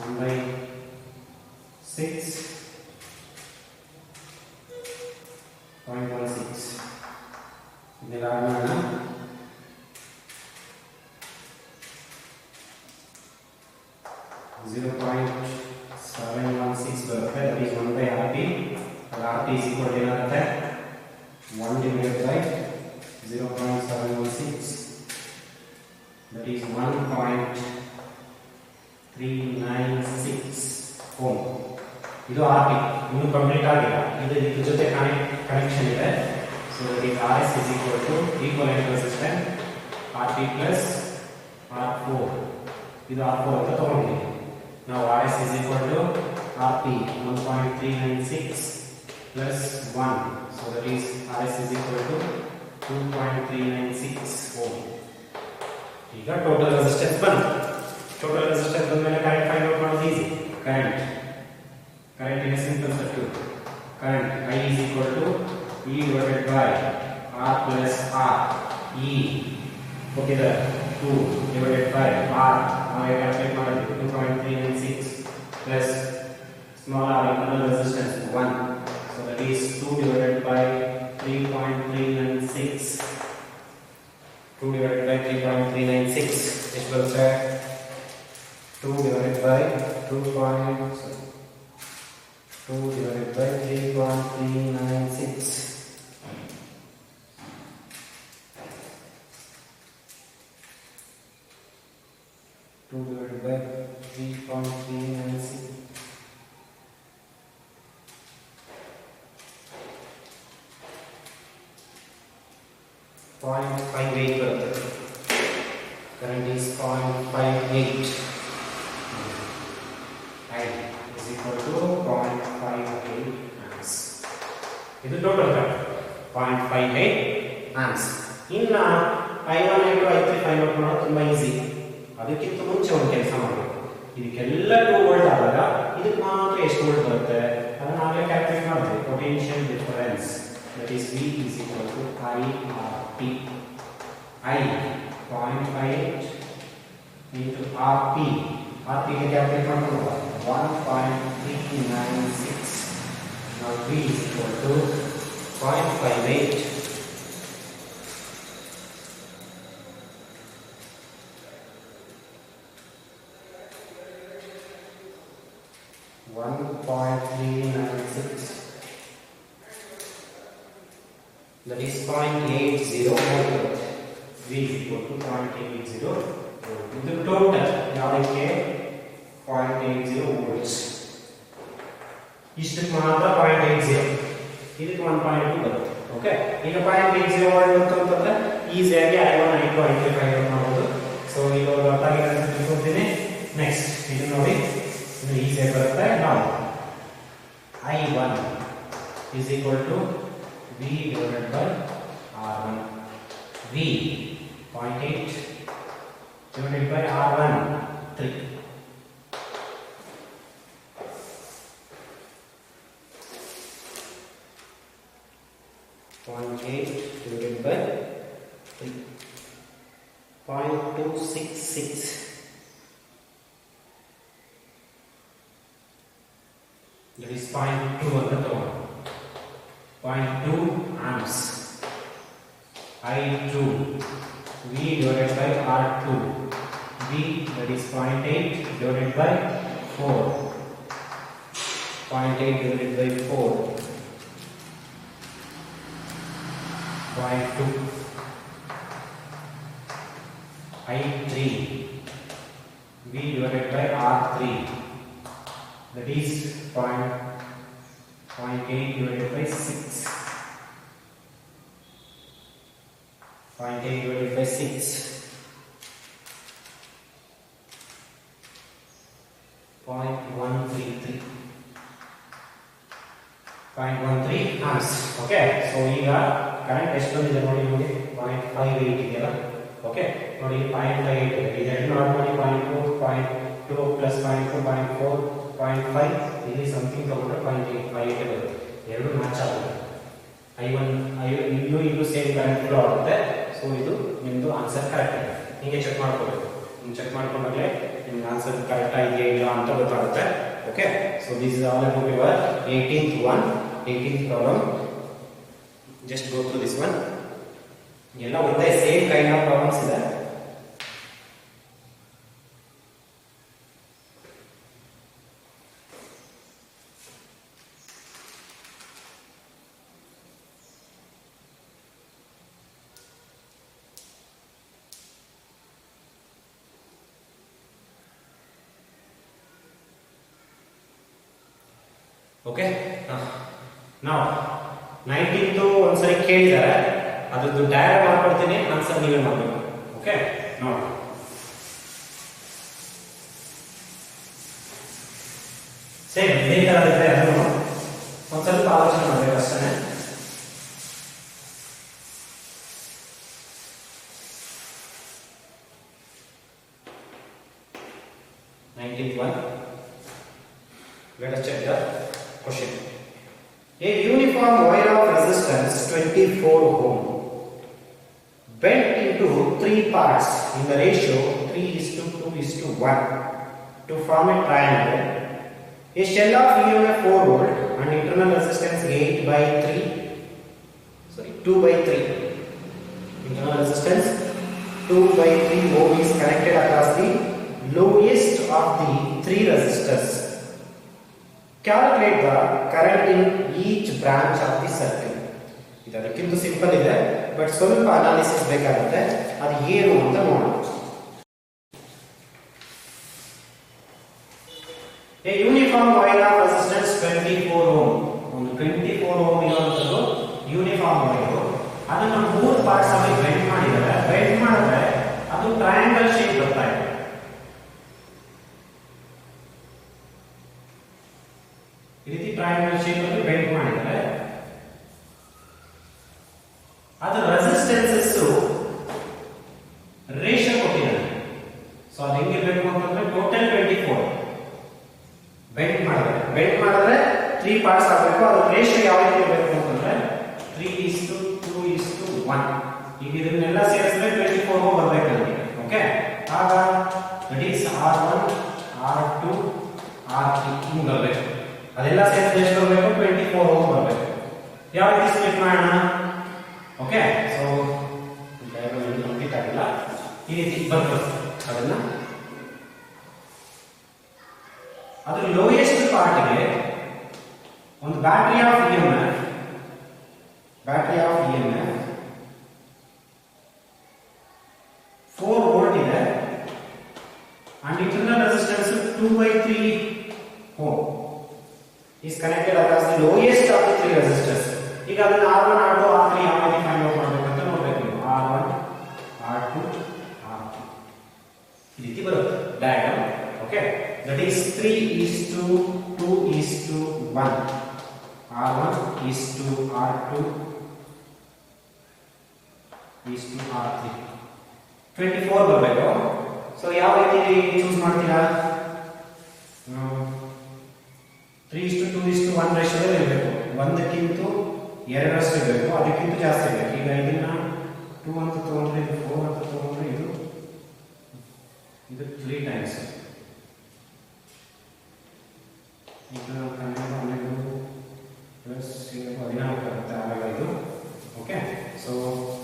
1/6 0.16. ಇದೆಲ್ಲ ಮಾಡೋಣ. $0.716 ಬರುತ್ತೆ. That is 1/RP. RP is equal to ಏನಾಗುತ್ತೆ? 1 divided by 0.716. That is 1.396 ohm. ಇದು RP ಇನ್ನೂ complete ಆಗಿಲ್ಲ, ಇದು ಇದ್ರ ಜೊತೆ ಕನೆಕ್ಷನ್ ಇದೆ. So that is RS is equal to equivalent resistance RP plus R4. ಇದು R4 ಅಂತ ತಗೊಂಡಿದ್ದೀವಿ. Now RS is equal to RP 1.396 plus 1. So that is RS is equal to 2.396 ohm. ಈಗ ಟೋಟಲ್ ರೆಸಿಸ್ಟೆನ್ಸ್ ಬಂತು. Total resistance ಬಂದ್ಮೇಲೆ current find out ಮಾಡೋದು easy. Current in a simple circuit, current I is equal to E divided by R plus R. E okay, the 2 divided by R. Now I calculate my 2.396 plus small r internal resistance 1. So that that is 2 divided by 3.396. 2 divided by 3.396 which will say 2 divided by 2 divided by 3.396. 2 divided by 3.396. 0.58 ಬರುತ್ತೆ. Current is 0.58. I is equal to 0.58 amps. ಇದು total current 0.58 amps. ಇನ್ನ I1 I2 I3 find out ಮಾಡೋದು ತುಂಬಾ easy. ಅದಕ್ಕಿಂತ ಮುಂಚೆ ಒಂದು ಕೆಲಸ ಮಾಡಬೇಕು. ಇದಕ್ಕೆಲ್ಲ 2 ವೋಲ್ಟ್ ಆದಾಗ ಇದಕ್ಕೆ ಮಾತ್ರ ಎಷ್ಟು ವೋಲ್ಟ್ ಬರುತ್ತೆ ಅದನ್ನ ನಾವೇ ಕ್ಯಾಲ್ಕುಲೇಟ್ ಮಾಡ್ತೀವಿ. Potential difference that is V is equal to IRP. I 0.58 into RP. RP ಗೆ ಕ್ಯಾಲ್ಕುಲೇಟ್ ಮಾಡ್ಕೊಳ್ಳೋಣ 1.396. Now V is equal to 0.58 1.396. That is 0.80 volt. V is equal to 0.80 volt. The total ಯಾವಕ್ಕೆ 0.80 volts. ಇಷ್ಟಕ್ಕೆ ಮಾತ್ರ 0.80. ಇದಕ್ಕೆ 1.2 ಬರುತ್ತೆ. Okay, ಈಗ 0.80 volt ಅಂತಂದ್ರೆ ಈಸಿಯಾಗಿ I1 I2 I3 find out ಮಾಡಬಹುದು. ಸೊ ಈಗ ಅರ್ಥ ಆಗಿದೆ ಅಂತ ತಿಳ್ಕೊತೀನಿ. ನೆಕ್ಸ್ಟ್ ಇದು ನೋಡಿ, ಇದು ಈಸಿಯಾಗಿ ಬರುತ್ತೆ. ನಾವು I1 is equal to V divided by R1. V 0.8 divided by R1 3. divided by 3. 0.266. That is 0.2 on the total. 0.2 amps. I2 V divided by R2. V that is 0.8 divided by 4. 0.8 divided by 4. 0.2. I3 V divided by R3. That is 0.8 divided by 6. 0.8 divided by 6. 0.133. 0.13 amps. Okay, so ಈಗ current ಎಷ್ಟು ಬಂದಿದೆ ನೋಡಿ, 0.58 ಇದೆಯಲ್ಲ. Okay ನೋಡಿ, 0.58 ಇದೆ. ಇದೆರಡು add ಮಾಡಿ 0.2 0.2 plus 0.2 0.4 0.5 ಇಲ್ಲಿ ಸಮಥಿಂಗ್ ತಗೊಂಡ್ರೆ 0.58 ಬರುತ್ತೆ. ಎರಡು ಮ್ಯಾಚ್ ಆಗುತ್ತೆ. ಇಲ್ಲೂ ಸೇಮ್ ಕರೆಂಟ್ ಫ್ಲೋ ಆಗುತ್ತೆ. ಸೊ ಇದು ನಿಮ್ಮದು ಆನ್ಸರ್ ಕರೆಕ್ಟ್ ಇದೆ. ಹೀಗೆ ಚೆಕ್ ಮಾಡ್ಕೋಬೇಕು. ನೀವು ಚೆಕ್ ಮಾಡ್ಕೊಂಡಾಗಲೇ ನಿಮ್ಗೆ ಆನ್ಸರ್ ಕರೆಕ್ಟ್ ಆಗಿದೆಯಾ ಇಲ್ಲ ಅಂತ ಗೊತ್ತಾಗುತ್ತೆ. Okay, so this is all about your 18th problem. Just go through this one. ಎಲ್ಲ ಒಂದೇ ಸೇಮ್ ಕೈಂಡ್ ಆಫ್ ಪ್ರಾಬ್ಲಮ್ಸ್ ಇದೆ. ಓಕೆ, ನಾವು 19th ಒಂದ್ಸರಿ ಕೇಳಿದ್ದಾರೆ, ಅದ್ರದ್ದು ಡೈರೆಕ್ಟ್ ಮಾಡ್ಕೊಡ್ತೀನಿ, ಆನ್ಸರ್ ನೀವೇ ಮಾಡಬೇಕು. ಓಕೆ, ನೋಡಿ ಸೇಮ್ ಇದೇ ತರ ಇದ್ರೆ ಅದನ್ನು ಒಂದ್ ಸ್ವಲ್ಪ ಆಲೋಚನೆ ಮಾಡಬೇಕು ಅಷ್ಟೇ. Let us check the question. A uniform wire of resistance 24 ohm bent into 3 parts in the ratio 3:2:1 to form a triangle. A shell of EMF 4 volt and internal resistance 8 by 3, sorry 2 by 3. Internal resistance 2 by 3 ohm is connected across the lowest of the 3 resistors. Calculate the current in each branch of the circuit. ಇದಕ್ಕಿಂತ simple ಇದೆ, but ಸ್ವಲ್ಪ analysis ಬೇಕಾಗುತ್ತೆ. ಅದು ಏನು ಅಂತ ನೋಡೋಣ. A uniform wire of resistance 24 ohm. ಒಂದು 24 ohm ಇರುವಂತದ್ದು ಯೂನಿಫಾರ್ಮ್ ವೈರ್. ಅದನ್ನ 3 ಪಾರ್ಟ್ಸ್ ಆಗಿ ಬೆಂಡ್ ಮಾಡಿದ್ದಾರೆ. ಬೆಂಡ್ ಮಾಡಿದ್ರೆ ಅದು ಟ್ರಯಾಂಗಲ್ ಶೇಪ್ ಬರ್ತಾ ಇದೆ. ಈ ರೀತಿ ಟ್ರಯಾಂಗಲ್ ಶೇಪ್ ಅಲ್ಲಿ ಬೆಂಡ್ ಮಾಡಿದ್ದಾರೆ. ಅದರ ರೆಸಿಸ್ಟೆನ್ಸಸ್ ರೇಷಿಯೋ ಕೊಟ್ಟಿದ್ದಾರೆ. ಸೊ ಅದು ಹೆಂಗಿರಬೇಕು ಅಂತಂದ್ರೆ ಟೋಟಲ್ 24 ಬೆಂಡ್ ಮಾಡಿದ್ರೆ 3 ಪಾರ್ಟ್ಸ್ ಆಗಬೇಕು. ಅದರ ರೇಷಿಯೋ ಯಾವ ರೀತಿ ಇರಬೇಕು ಅಂತಂದ್ರೆ 3:2:1. ಈಗ ಇದನ್ನೆಲ್ಲ ಸೇರಿಸಿದ್ರೆ 24 ಓಮ್ ಬರಬೇಕು ನಮಗೆ. ಓಕೆ, ಆಗ that is R1 R2 R3 ಹಿಂಗೆ ಬರಬೇಕು. ಅದೆಲ್ಲ ಸೇರಿಸಿದ್ರೆ ಎಷ್ಟು ಬರಬೇಕು? 24 ಓಮ್ ಬರಬೇಕು. ಯಾವ ರೀತಿ ಸ್ಪ್ಲಿಟ್ ಮಾಡೋಣ? ಓಕೆ, ಸೊ ಡಯಾಗ್ರಾಮ್ ಕಂಪ್ಲೀಟ್ ಆಗಿಲ್ಲ. ಈ ರೀತಿ ಬರ್ತದೆ. ಅದನ್ನ ಅದರ ಲೋಯೆಸ್ಟ್ ಪಾರ್ಟ್ಗೆ ಒಂದು ಬ್ಯಾಟರಿ ಆಫ್ EMF 4 ವೋಲ್ಟ್ ಇದೆ and internal resistance 2/3 ohm is connected across the lowest of the 3 resistors. ಈಗ ಅದನ್ನ R1 R2 R3 ಯಾವ ರೀತಿ ಫೈಂಡ್ ಔಟ್ ಮಾಡಬೇಕು ಅಂತ ನೋಡಬೇಕು. R1 R2 R3 ಈ ರೀತಿ ಬರುತ್ತೆ diagram. Okay, that is 3:2:1. R1 R2 R3 24 ಬರಬೇಕು. ಸೊ ಯಾವ ರೀತಿ ಚೂಸ್ ಮಾಡ್ತೀರಾ? 3:2:1 ರೇಷಿಯೋದಲ್ಲಿ ಇರಬೇಕು. 1ಕ್ಕಿಂತ 2 ಇರಬೇಕು, ಅದಕ್ಕಿಂತ ಜಾಸ್ತಿ ಇರಬೇಕು. ಈಗ ಇದನ್ನ 2 ಅಂತ ತಗೊಂಡ್ರೆ ಇದು 4 ಅಂತ ತಗೊಂಡ್ರೆ ಇದು 3 ಟೈಮ್ಸ್. ಈಗ 12 ಪ್ಲಸ್ 14 ಆಗುತ್ತೆ ಆವಾಗ ಇದು. ಓಕೆ, ಸೊ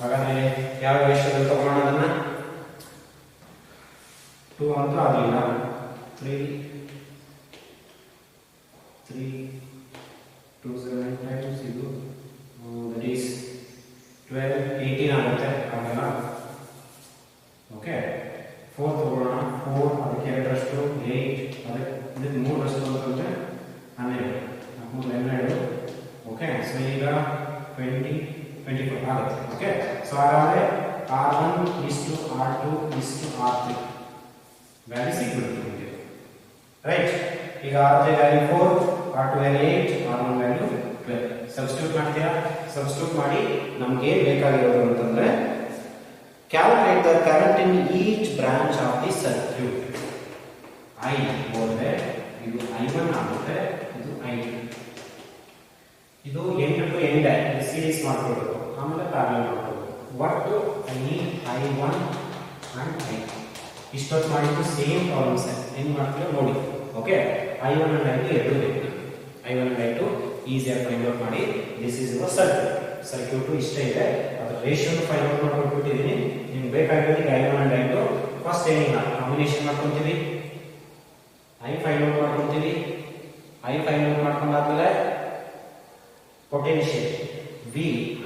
ಹಾಗಾದ್ರೆ ಯಾವ ರೇಷಿಯೋದಲ್ಲಿ ತಗೊಳ್ಳೋಣ? ಅದನ್ನ 2 ಅಂತ ಆಗಲಿಲ್ಲ. 3 2 7 ಟೈಮ್ಸ್ ಇದು ದಟ್ ಈಸ್ 12 18 ಆಗುತ್ತೆ ಆಗಲ್ಲ. ಓಕೆ, 4 ತಗೊಳ್ಳೋಣ. 4 ಅದಕ್ಕೆ 2ರಷ್ಟು 8, ಅದಕ್ಕೆ 3ರಷ್ಟು ಅಂತಂದ್ರೆ 12 12. ಓಕೆ, ಸೊ ಈಗ 20 24 ಆಗುತ್ತೆ. ಓಕೆ, ಸೊ ಹಾಗಾದ್ರೆ R1 R2 R3 ವ್ಯಾಲ್ಯೂ ಸಿಕ್ಬಿಡುತ್ತೆ. ರೈಟ್, ಈಗ R3 value 4, R2 value 8, R1 value 12. Substitute ಮಾಡ್ತೀರಾ? ಸಬ್ಸ್ಟಿಟ್ಯೂಟ್ ಮಾಡಿ ನಮ್ಗೆ ಏನು ಬೇಕಾಗಿರೋದು ಅಂತಂದ್ರೆ calculate the current in each branch of the circuit. I ಹೋದ್ರೆ ಇದು I1 ಆಗುತ್ತೆ, ಇದು I2. ಇದು ಎಂಡ್ ಟು ಎಂಡ್ ಸೀರೀಸ್ ಮಾಡ್ಕೊಳ್ಬೇಕು, ಆಮೇಲೆ ಪ್ಯಾರಲಲ್ ಮಾಡ್ಕೊಳ್ಬೇಕು. ಒಟ್ಟು I1 and I2 ಇಷ್ಟೊತ್ತು ಮಾಡಿದ್ದು ಸೇಮ್ ಪ್ರಾಬ್ಲಮ್ಸ್. ಹೆಂಗ್ ಮಾಡ್ತೀರೋ ನೋಡಿ. ಓಕೆ, I1 and I2 ಎರಡು ಬೇಕು. I1 and I2 ಈಸಿಯಾಗಿ ಫೈಂಡ್ ಔಟ್ ಮಾಡಿ. ದಿಸ್ ಇಸ್ ಯುವರ್ ಸರ್ಕ್ಯೂಟ್ ಇಷ್ಟ ಇದೆ. ಅದರ ರೇಷಿಯೋ ಫೈಂಡ್ ಔಟ್ ಮಾಡ್ಕೊಟ್ಬಿಟ್ಟಿದ್ದೀನಿ. ನಿಮ್ಗೆ ಬೇಕಾಗಿರೋದು I1 and I2 ಫಸ್ಟ್ ಏನಿಲ್ಲ ಕಾಂಬಿನೇಷನ್ ಮಾಡ್ಕೊಂತೀವಿ. I ಫೈಂಡ್ ಔಟ್ ಮಾಡ್ಕೊಂತೀವಿ. I ಫೈಂಡ್ ಔಟ್ ಮಾಡ್ಕೊಂಡಾದ್ಮೇಲೆ ಪೊಟೆನ್ಷಿಯಲ್ V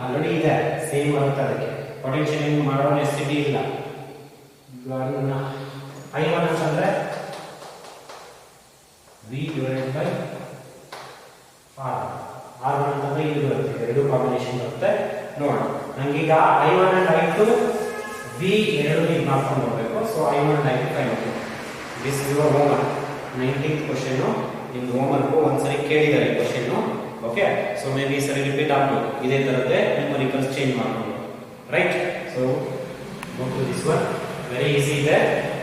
ಆಲ್ರೆಡಿ ಇದೆ, ಸೇಮ್ ಆಗುತ್ತೆ. ಅದಕ್ಕೆ ಪೊಟೆನ್ಷಿಯಲ್ ಏನು ಮಾಡೋ ನೆಸೆಸಿಟಿ ಇಲ್ಲ. I1 ಅಂತಂದ್ರೆ V ಡಿವೈಡೆಡ್ ಬೈ R1 ಅಂತಂದ್ರೆ ಇದು ಬರುತ್ತೆ. ಎರಡು ಕಾಂಬಿನೇಷನ್ ಬರುತ್ತೆ. ನೋಡೋಣ, ನಂಗೀಗ I1 and I2 V ಎರಡು ನೀವು ಮಾಡ್ಕೊಂಡು ಹೋಗ್ಬೇಕು. So I1 and I2 find out. This is your homework. 19th question ನಿಮ್ದು ಹೋಮ್ವರ್ಕ್. ಒಂದ್ಸರಿ ಕೇಳಿದ್ದಾರೆ question. Okay, so maybe ಈ ಸರಿ ರಿಪೀಟ್ ಆಗ್ಬೋದು. ಇದೇ ತರದ್ದೇ ನ್ಯೂಮರಿಕಲ್ಸ್ ಚೇಂಜ್ ಮಾಡ್ಕೊಂಡು. Right, so go to this one. Very easy ಇದೆ,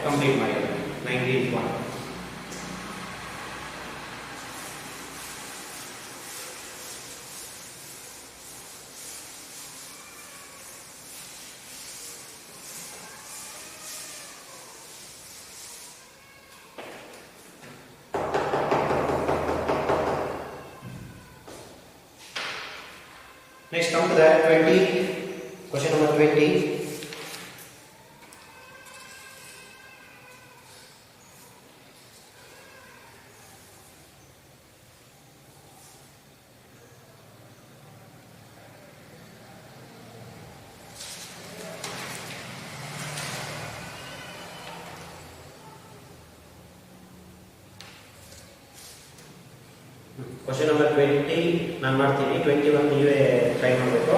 ಕಂಪ್ಲೀಟ್ ಮಾಡಿ. 19th one. Next come to the 20, question number 20. Question number 20 ನಾನು ಮಾಡ್ತೀನಿ 21 ನೀವೇ ಟ್ರೈ ಮಾಡಬೇಕು.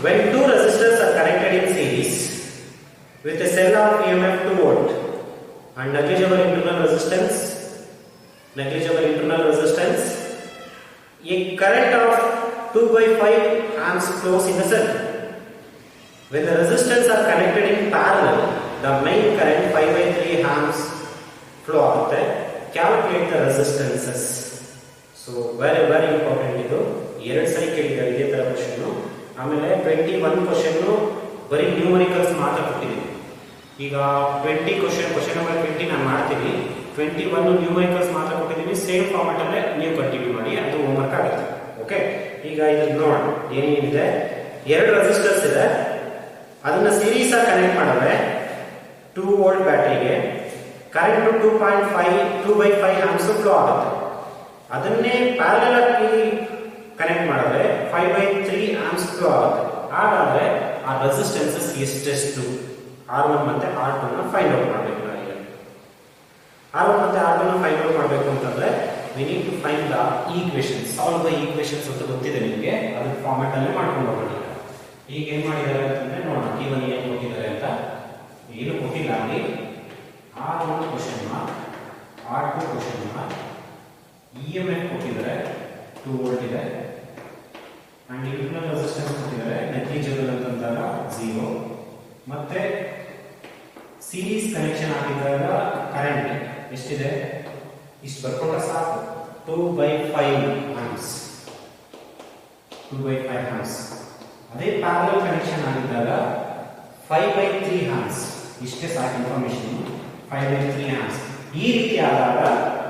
When two resistors are connected in series with a cell of EMF 2 volt and negligible internal resistance, a current of 2 by 5 amps flows in the cell. When the resistors are connected in parallel, the main current 5 by 3 amps flow ಆಗುತ್ತೆ. Calculate the resistances. So very important ಇದು. ಎರಡು ಸರಿ ಕೇಳಿದ್ದಾರೆ ಇದೇ ತರ question. ಆಮೇಲೆ 21 question ಬರೀ numericals ಮಾತ್ರ ಕೊಟ್ಟಿದ್ದೀನಿ. ಈಗ 20 ಕ್ವಶನ್ ನಂಬರ್ 20 ನಾನು ಮಾಡ್ತೀನಿ. 21 ನ್ಯೂಮರಿಕಲ್ಸ್ ಮಾತ್ರ ಕೊಟ್ಟಿದ್ದೀನಿ. ಸೇಮ್ ಫಾರ್ಮ್ಯಾಟ್ ಅಲ್ಲೇ ನೀವು ಕಂಟಿನ್ಯೂ ಮಾಡಿ, ಅದು ಹೋಮ್ವರ್ಕ್ ಆಗುತ್ತೆ. ಓಕೆ, ಈಗ ಇದನ್ನ ನೋಡಿ ಏನೇನಿದೆ. ಎರಡು ರೆಸಿಸ್ಟರ್ಸ್ ಇದೆ, ಅದನ್ನ ಸೀರೀಸ್ ಆಗಿ ಕನೆಕ್ಟ್ ಮಾಡಿದ್ರೆ 2 ವೋಲ್ಟ್ ಬ್ಯಾಟರಿಗೆ ಕರೆಂಟ್ 2 by 5 ಆಂಪ್ಸ್ ಫ್ಲೋ ಆಗುತ್ತೆ. ಅದನ್ನೇ ಪ್ಯಾರಲಲ್ ಆಗಿ ಕನೆಕ್ಟ್ ಮಾಡಿದ್ರೆ 5 by 3 ಆಂಪ್ಸ್ ಫ್ಲೋ ಆಗುತ್ತೆ. ಹಾಗಾದ್ರೆ ಆ ರೆಸಿಸ್ಟೆನ್ಸಸ್ ಎಷ್ಟೆಷ್ಟು R1 ಮತ್ತೆ R2 ನ ಫೈಂಡ್ ಔಟ್ ಮಾಡಬೇಕು. ನಾವೀಗ R1 ಮತ್ತೆ R2 ನ ಫೈಂಡ್ ಔಟ್ ಮಾಡಬೇಕು ಅಂತಂದ್ರೆ we need to find the equations. solve the equations ಅಂತ ಗೊತ್ತಿದೆ ನಿಮಗೆ, ಅದನ್ನ ಫಾರ್ಮ್ಯಾಟ್ ಅಲ್ಲಿ ಮಾಡ್ಕೊಂಡು ಹೋಗೋಣ. ಈಗ ಏನ್ ಮಾಡಿದ್ದಾರೆ ಅಂತಂದ್ರೆ ನೋಡೋಣ. T1 ಏನು ಕೊಟ್ಟಿದ್ದಾರೆ ಅಂತ ಏನು ಕೊಟ್ಟಿಲ್ಲ ಅಲ್ಲಿ. R1 question mark, R2 question mark, EMF ಕೊಟ್ಟಿದ್ದಾರೆ 2 ವೋಲ್ಟ್ ಇದೆ, ಅಂಡ್ ಇಂಟರ್ನಲ್ ರೆಸಿಸ್ಟೆನ್ಸ್ ಕೊಟ್ಟಿದ್ದಾರೆ ನೆಗ್ಲಿಜಿಬಲ್ ಅಂತಂದಾಗ 0, ಮತ್ತೆ ಸೀರೀಸ್ ಕನೆಕ್ಷನ್ ಆಗಿದ್ದಾಗ ಕರೆಂಟ್ ಎಷ್ಟಿದೆ ಇಷ್ಟು ಬರ್ಕೊಂಡ್ರೆ ಸಾಕು, 2 by 5 ಆಂಪ್ಸ್. ಅದೇ ಪ್ಯಾರಲಲ್ ಕನೆಕ್ಷನ್ ಆಗಿದ್ದಾಗ 5 by 3 ಆಂಪ್ಸ್. ಇಷ್ಟೇ ಸಾಕು ಇನ್ಫಾರ್ಮೇಶನ್. 5 by 3 amps. ಈ ರೀತಿ ಆದಾಗ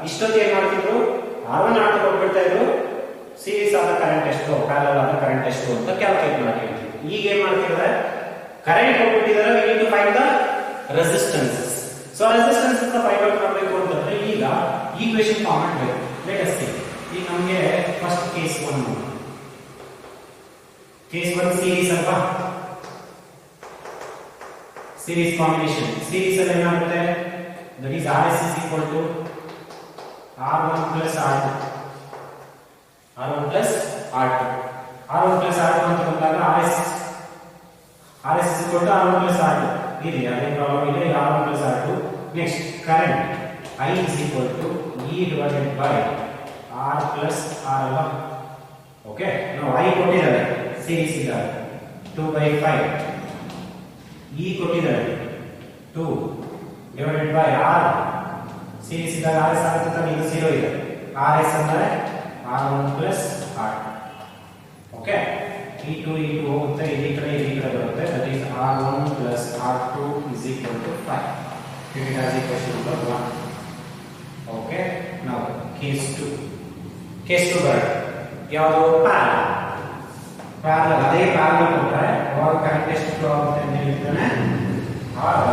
ಇಷ್ಟೊತ್ತು ಏನ್ ಮಾಡ್ತಿದ್ರು, R1 R2 ಕೊಟ್ಬಿಡ್ತಾ ಇದ್ರು, ಸೀರೀಸ್ ಆದ ಕರೆಂಟ್ ಎಷ್ಟು, ಪ್ಯಾರಲಲ್ ಆದ ಕರೆಂಟ್ ಎಷ್ಟು ಅಂತ ಕ್ಯಾಲ್ಕುಲೇಟ್ ಮಾಡ್ತಿದ್ರು. ಈಗ ಏನ್ ಮಾಡ್ತಿದ್ದಾರೆ, ಕರೆಂಟ್ ಕೊಟ್ಬಿಟ್ಟಿದ್ದಾರೆ, we need to find the resistances. So resistance ಅಂತ ಫೈಂಡ್ ಔಟ್ ಮಾಡಬೇಕು ಅಂತಂದ್ರೆ ಈಗ ಈಕ್ವೇಷನ್ ಫಾರ್ಮ್ಯಾಟ್ ಬೇಕು. Let us see. ಈಗ ನಮಗೆ ಫಸ್ಟ್ ಕೇಸ್ 1 ಸೀರೀಸ್ ಅಲ್ವಾ, ಸೀರೀಸ್ ಕಾಂಬಿನೇಷನ್. ಸೀರೀಸ್ ಅಲ್ಲಿ ಏನಾಗುತ್ತೆ, that is RS is equal to R1 plus R2 ಅಂತ ಬಂದಾಗ RS is equal to R1 plus R2 ಇದೆ, ಅದೇ ಪ್ರಾಬ್ಲಮ್ ಇದೆ. R1 plus R2. Next current I is equal to E divided by R plus R ಅಲ್ವಾ. Okay, ನಾವು I ಕೊಟ್ಟಿದ್ದಾರೆ series ಇದ್ದಾಗ 2 by 5, E ಕೊಟ್ಟಿದ್ದಾರೆ 2 divided by R ಸೀರೀಸ್ ಇದ್ದಾಗ RS ಆಗುತ್ತೆ, ಇದು 0 ಇದೆ. RS ಅಂದ್ರೆ R1 plus R2. Okay, E2 ಹೋಗುತ್ತೆ, ಈ ಕಡೆ ಬರುತ್ತೆ. That is R1 plus R2 is equal to 5. Take it as equation number 1. Okay, now case 2 ಬರುತ್ತೆ. ಯಾವುದು, ಪ್ಯಾರಲಲ್. ಅದೇ ಪ್ಯಾರಲಲ್ ಕೊಟ್ಟರೆ ಅವಾಗ ಕರೆಂಟ್ ಎಷ್ಟು ಫ್ಲೋ ಆಗುತ್ತೆ ಅಂತ ಹೇಳ್ತಾನೆ, ಆಗ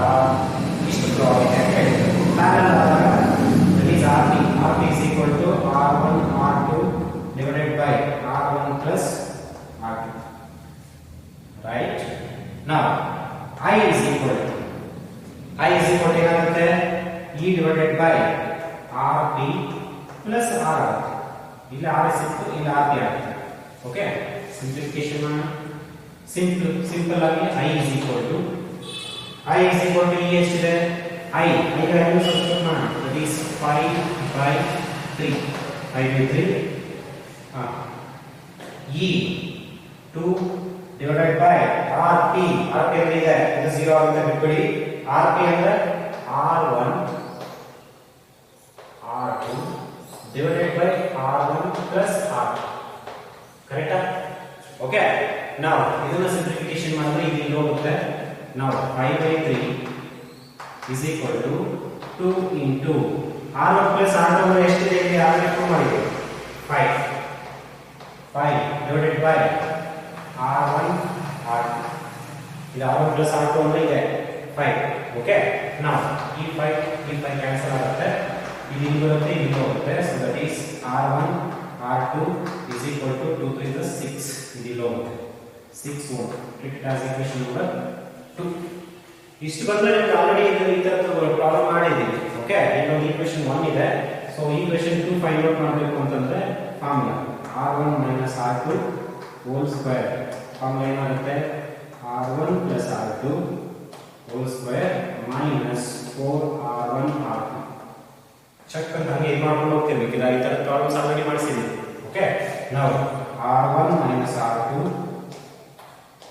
ಇಷ್ಟು ಫ್ಲೋ ಆಗುತ್ತೆ ಅಂತ ಹೇಳ್ತಾರೆ. ಪ್ಯಾರಲಲ್ ಆದಾಗ that is RP is equal to R1 R2 divided by R1 plus R2. Right? Now I is equal to ಏನಾಗುತ್ತೆ, E divided by RP plus R ಆಗುತ್ತೆ. ಇಲ್ಲಿ RS ಇತ್ತು, ಇಲ್ಲಿ RP ಆಗುತ್ತೆ. ಓಕೆ, ಸಿಂಪ್ಲಿಫಿಕೇಶನ್ ಮಾಡೋಣ. ಸಿಂಪಲ್ ಆಗಿ I is equal to E ಎಷ್ಟಿದೆ, I value substitute ಮಾಡೋಣ. That is 5 by 3 E 2 divided by RP ಅಂದ್ರೆ ಇದೆ, ಇದು 0 ಆಗುತ್ತೆ ಬಿಟ್ಬಿಡಿ. RP ಅಂದ್ರೆ R1 R2 divided by R1 plus R2. ಕರೆಕ್ಟಾ? ಓಕೆ, ನಾವು ಇದನ್ನ ಸಿಂಪ್ಲಿಫಿಕೇಶನ್ ಮಾಡಿದ್ರೆ ಇದು ಇಲ್ಲಿ ಹೋಗುತ್ತೆ. ನಾವು 5 by 3 is equal to 2 into R1 plus R2 ಅಂದ್ರೆ ಎಷ್ಟಿದೆ ಇಲ್ಲಿ, R1 ಮಾಡಿ 5 divided by R1 R2 ಇದು R1 plus R2 ಅಂದ್ರೆ ಇದೆ 5 ಓಕೆ now e5 ಕ್ಯಾನ್ಸಲ್ ಆಗುತ್ತೆ ಇಲ್ಲಿ ಬರುತ್ತೆ ಇಲ್ಲಿ ಹೋಗುತ್ತೆ so that is R1 R2 is equal to 2 3 is 6 ಇಲ್ಲಿ ಹೋಗುತ್ತೆ 6 volt treat it as equation number 2 ಇಷ್ಟು ಬಂದ್ರೆ ನಿಮಗೆ ಆಲ್ರೆಡಿ ಈ ತರದ ಪ್ರಾಬ್ಲಮ್ ಮಾಡಿದ್ದೀವಿ ಓಕೆ ಇನ್ನೊಂದು ಈಕ್ವೇಷನ್ 1 ಇದೆ ಸೊ ಈಕ್ವೇಷನ್ 2 ಫೈಂಡ್ ಔಟ್ ಮಾಡಬೇಕು ಅಂತಂದ್ರೆ formula R1 R2 whole square formula ಏನಾಗುತ್ತೆ R1 R2 whole square minus 4R1 R2 check ಅಂತ ಹಾಗೆ ಇದು ಮಾಡ್ಕೊಂಡು ಹೋಗ್ತಿರ್ಬೇಕು ಈ ತರ ಪ್ರಾಬ್ಲಮ್ಸ್ ಆಲ್ರೆಡಿ ಮಾಡಿಸಿದ್ದೀವಿ ಓಕೆ ನಾವು R1 R2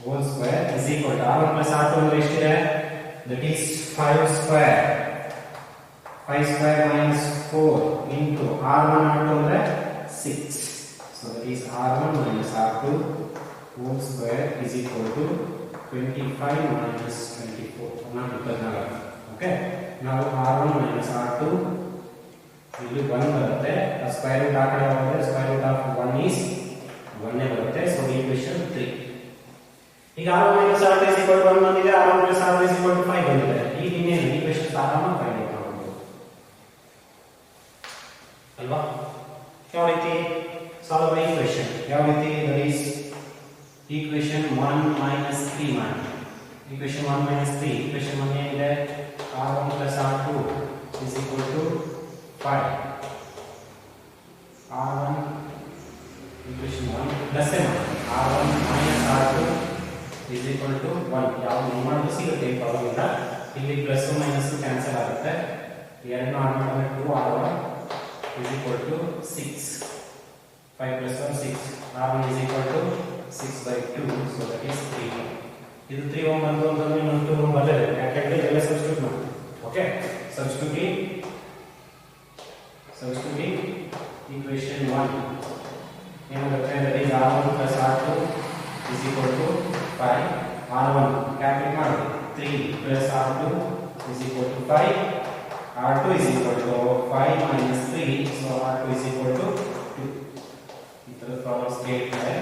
whole square is equal to R1 R2 ಅಂದ್ರೆ ಎಷ್ಟಿದೆ that is 5 square minus 4 into R1 R2 ಅಂದ್ರೆ 6 so that is R1 minus R2 whole square is equal to 25 minus 24 okay now R1 minus R2 ಇಲ್ಲಿ 1 ಬರುತ್ತೆ square root ಆ ಕಡೆ ಹೋದ್ರೆ square root of 1 is 1 ಬರುತ್ತೆ so equation 3 ಈಗ R1 minus R2 is equal to 1 ಬಂದಿದೆ R1 plus R2 is equal to 5 ಬಂದಿದೆ ಈಗ ಇನ್ನೇನು ಈಕ್ವೇಷನ್ ಆರಾಮಾಗಿ ಫೈಂಡ್ ಔಟ್ ಮಾಡಬಹುದು ಅಲ್ವಾ ಯಾವ ರೀತಿ ಸಾಲ್ವ್ ದ ಈಕ್ವೇಷನ್ ಯಾವ ರೀತಿ ದಟ್ ಈಸ್ ಈಕ್ವೇಷನ್ 1 minus 3 ಮಾಡಿ ಈಕ್ವೇಷನ್ 1 minus 3 ಈಕ್ವೇಷನ್ 1 ಏನಿದೆ R1 plus R2 is equal to 5 R1 equation 1 plus R1 minus R2 is equal to 1 ಯಾವ ನಿಮ್ಮನ್ನು ಸಿಗುತ್ತೆ ಪ್ರಾಬ್ಲಮ್ ಇಂದ ಇಲ್ಲಿ ಪ್ಲಸ್ ಮೈನಸ್ ಕ್ಯಾನ್ಸಲ್ ಆಗುತ್ತೆ ಎರಡು ಆಡ್ ಮಾಡಿದ್ರೆ 2R1 is equal to 6 5 plus 1 6 R1 is equal to 6 by 2 so that is 3 ಇದು 3 ohm ಬಂತು ಅಂತಂದ್ರೆ ಇನ್ನೊಂದು 2 ಓಮ್ ಬರಲಿದೆ ಯಾಕೆಂದ್ರೆ ಇದೆಲ್ಲ ಸಬ್ಸ್ಟಿಟ್ಯೂಟ್ ಮಾಡಿ ಓಕೆ ಸಬ್ಸ್ಟಿಟ್ಯೂಟ್ equation 1 ಏನಾಗುತ್ತೆ ಅಂದರೆ R1 plus R2 is equal to 5 R1 calculate ಮಾಡಿ 3 plus R2 is equal to 5 R2 is equal to 5 minus 3 so R2 is equal to 2 ಈ ತರ ಪ್ರಾಬ್ಲಮ್ಸ್ ಕೇಳ್ತಾರೆ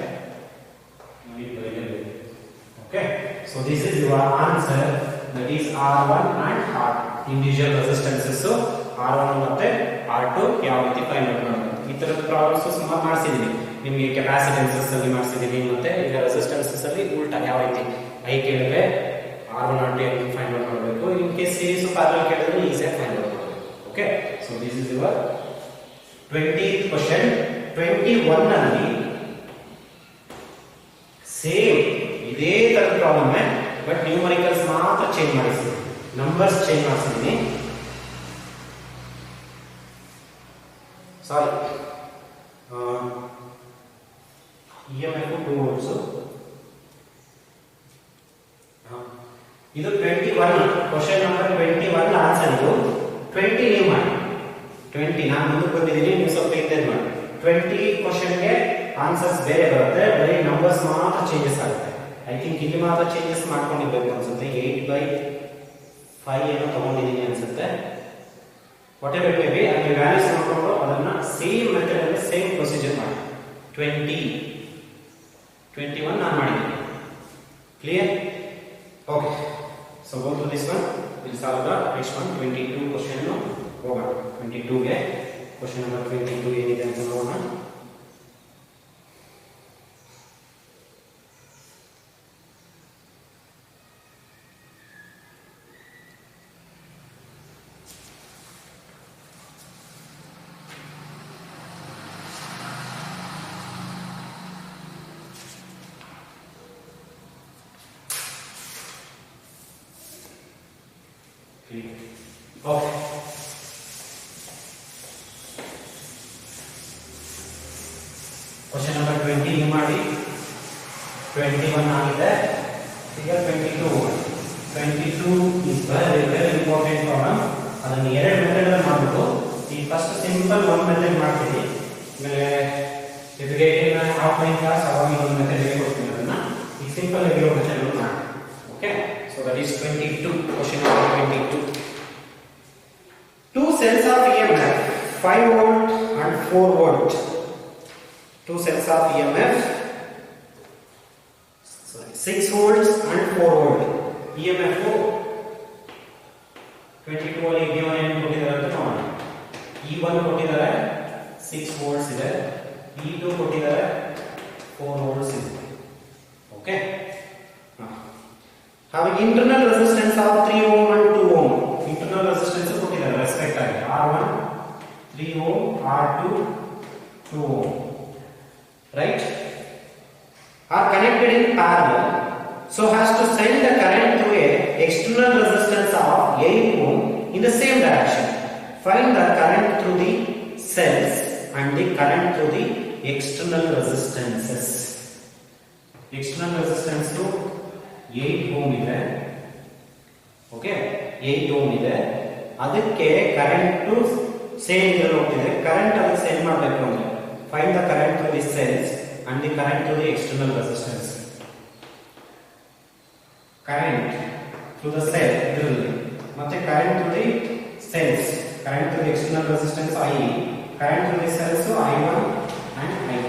ನೋಡಿ ಬರೆಯಬೇಕು okay so this is your answer that is R1 and R2 individual resistances R1 ಮತ್ತೆ R2 ಯಾವ ರೀತಿ find out ಮಾಡೋದು ಈ ತರದ ಪ್ರಾಬ್ಲಮ್ಸ್ ಸುಮಾರು ಮಾಡಿಸಿದೀನಿ ನಿಮಗೆ ಕೆಪಾಸಿಟೆನ್ಸಸ್ ಅಲ್ಲಿ ಮಾಡಿಸಿದೀನಿ ಮತ್ತೆ ಈಗ ರೆಸಿಸ್ಟೆನ್ಸಸ್ ಅಲ್ಲಿ ಉಲ್ಟಾ ಯಾವ ರೀತಿ ಐ ಕೇಳಿದ್ರೆ R1 R2 ಹೇಗೆ ಫೈಂಡ್ ಔಟ್ ಮಾಡಬೇಕು ಇನ್ ಕೇಸ್ ಸೀರೀಸ್ ಪ್ಯಾರಲಲ್ ಕೇಳಿದ್ರೆ ಈಸಿಯಾಗಿ ಫೈಂಡ್ ಔಟ್ ಮಾಡಬೇಕು okay so this is your 20th question 21 ಅಲ್ಲಿ ಸೇಮ್ ಇದೇ ತರ ಪ್ರಾಬ್ಲಮ್ ಬಟ್ ನ್ಯೂಮರಿಕಲ್ಸ್ ಮಾತ್ರ ಚೇಂಜ್ ಮಾಡಿಸಿದ್ದೀನಿ ನಂಬರ್ಸ್ ಚೇಂಜ್ ಮಾಡಿಸಿದ್ದೀನಿ sorry EMF 2 volts ಇದು 21 ಕ್ವೆಶ್ಚನ್ ನಂಬರ್ 21 ಆನ್ಸರ್ ಇದು 20 ನೀವು ಮಾಡಿ 20 ನಾನು ಮುಂದಕ್ಕೆ ಬಂದಿದ್ದೀನಿ ನೀವು ಸ್ವಲ್ಪ ಇಂಟೆನ್ ಮಾಡಿ 20 ಕ್ವೆಶ್ಚನ್ ಗೆ ಆನ್ಸರ್ಸ್ ಬೇರೆ ಬರುತ್ತೆ ಬರೀ ನಂಬರ್ಸ್ ಮಾತ್ರ ಚೇಂಜಸ್ ಆಗುತ್ತೆ ಐ ಥಿಂಕ್ ಇಲ್ಲಿ ಮಾತ್ರ ಚೇಂಜಸ್ ಮಾಡ್ಕೊಂಡಿರಬೇಕು ಅನ್ಸುತ್ತೆ 8/5 ಏನೋ ತಗೊಂಡಿದ್ದೀನಿ ಅನ್ಸುತ್ತೆ whatever it may be and the values ನೋಡಿಕೊಂಡು ಅದನ್ನ ಸೇಮ್ ಮೆಥಡ್ ಅಲ್ಲಿ ಸೇಮ್ ಪ್ರೊಸೀಜರ್ ಮಾಡಿ 21 ನಾನು ಮಾಡಿದ್ದೀನಿ clear okay so go to this one will solve the next one 22 question ಹೋಗೋಣ 22 ಗೆ ಕ್ವೆಶ್ಚನ್ ನಂಬರ್ 22 ಏನಿದೆ ಅಂತ ನೋಡೋಣ Okay. Question number 20 you ಮಾಡಿ 21 ಆಗಿದೆ ಈಗ 22 is very important problem ಅದನ್ನ ಎರಡು ಮೆಥಡ್ ಅಲ್ಲಿ ಮಾಡಬಹುದು ಈ ಫಸ್ಟ್ ಸಿಂಪಲ್ ಒಂದು ಮೆಥಡ್ ಮಾಡ್ತೀನಿ ಆಮೇಲೆ ಎಜುಕೇಷನ್ ಆಫ್ಲೈನ್ ಕ್ಲಾಸ್ ಅವಾಗ ಇನ್ನೊಂದು ಮೆಥಡ್ ಹೇಳ್ಕೊಡ್ತೀನಿ ಅದನ್ನ ಈ ಸಿಂಪಲ್ ಆಗಿರೋ ಮೆಥಡ್ ಅನ್ನು ಮಾಡಿ okay so that is 22 question number 22 two cells of EMF 5 volt and 4 volt two cells of EMF 6 volts and 4 volt. EMF 22 ಅಲ್ಲಿ V1 ಏನು ಕೊಟ್ಟಿದ್ದಾರೆ ಅಂತ ನೋಡೋಣ. E1 ಕೊಟ್ಟಿದ್ದಾರೆ 6 volts ಇದೆ, E2 ಕೊಟ್ಟಿದ್ದಾರೆ 4 volts ಇದೆ. Okay. Having internal resistance of 3 ohm and 2 ohm. Internal resistance ಕೊಟ್ಟಿದ್ದಾರೆ ರೆಸ್ಪೆಕ್ಟ್ ಆಗಿ R1 3 ohm, R2 2 ohm. Right? Are connected in parallel so as to send the current through a external resistance of 8 ohm in the same direction. Find the current through the cells and the current through the external resistances. External resistance to 8 ohm ಇದೆ. Okay, 8 ohm ಇದೆ. ಅದಕ್ಕೆ current same ಇದ್ರಲ್ಲಿ ಹೋಗ್ತಿದೆ. Current ಅದಕ್ಕೆ send ಮಾಡಬೇಕು ಅಂದ್ರೆ find the current through the cells and the current through the external resistance. Current through the cell idರಲ್ಲಿ ಮತ್ತೆ current through the cells, current through the external resistance I, current through the cells I1 and I2.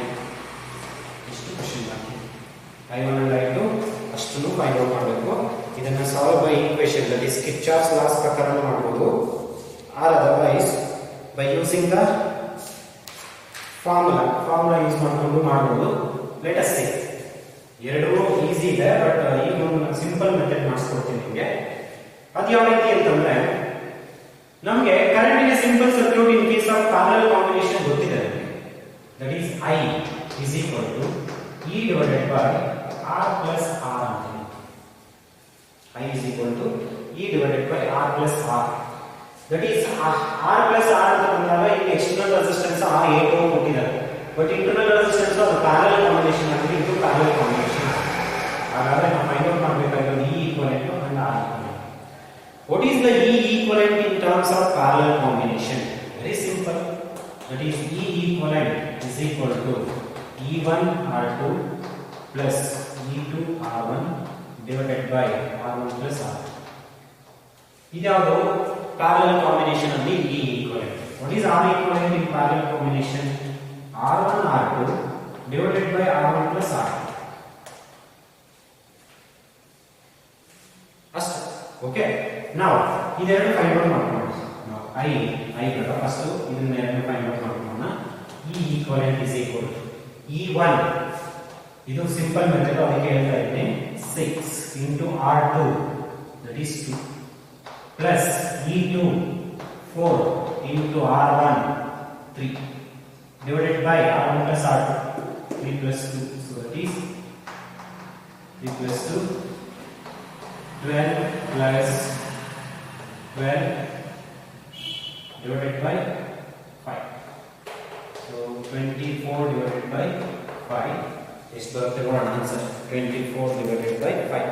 ಎಷ್ಟು question ಬಾಕಿ I1 and I2 ಅಷ್ಟನ್ನು find out ಮಾಡಬೇಕು. ಇದನ್ನ solve by equation that is Kirchhoff's loss ಪ್ರಕಾರ ಮಾಡಬಹುದು, R otherwise by using the formula use ಮಾಡಿಕೊಂಡು ಮಾಡಬಹುದು. Let us ಸೇ ಎರಡು ಈಸಿ ಇದೆ, ಬಟ್ ಈಗ ನಾನು ಸಿಂಪಲ್ ಮೆಥಡ್ ಮಾಡಿಸ್ಕೊಡ್ತೀನಿ ನಿಮಗೆ. ಅದು ಯಾವ ರೀತಿ ಅಂತಂದ್ರೆ, ನಮಗೆ ಕರೆಂಟಿನ simple circuit in case of parallel combination ಗೊತ್ತಿದೆ. That is I is equal to E divided by R plus R ಅಂತೀನಿ. I is equal to E divided by R plus R. That is R plus R ಅಂತ ಬಂದಾಗ ಇಲ್ಲಿ external resistance R 8 ohm ಕೊಟ್ಟಿದ್ದಾರೆ, but internal resistance ಅದು parallel combination ಆಗಿದೆ, ಇದು parallel combination. ಹಾಗಾದ್ರೆ ನಾವು ಫೈಂಡ್ ಔಟ್ ಮಾಡಬೇಕಾಗಿರೋದು E equivalent and R equivalent. What is the E equivalent in terms of parallel combination? Very simple. That is E equivalent is equal to E1 R2 plus E2 R1 divided by R1 plus R. ಇದ್ಯಾವುದು parallel combination of the E equivalent. What is R equivalent in parallel combination? R1 R2 divided by R1 plus R. ಅಷ್ಟು. Okay. Now ಇದೆರಡು find out ಮಾಡ್ಕೊಳ್ಳೋಣ. ನಾವು I ಬೇಡ, first ಇದನ್ನ ಎರಡು find out ಮಾಡ್ಕೊಳ್ಳೋಣ. E equivalent is equal to E1, ಇದು simple method, ಅದಕ್ಕೆ ಹೇಳ್ತಾ ಇದ್ದೀನಿ, 6 into R2 that is 2 plus E2 4 into R1 3 divided by R1 plus R2 3 plus 2, so that is 3 plus 2 12 plus 12 divided by 5, so 24 divided by 5 is the one answer. 24 divided by 5,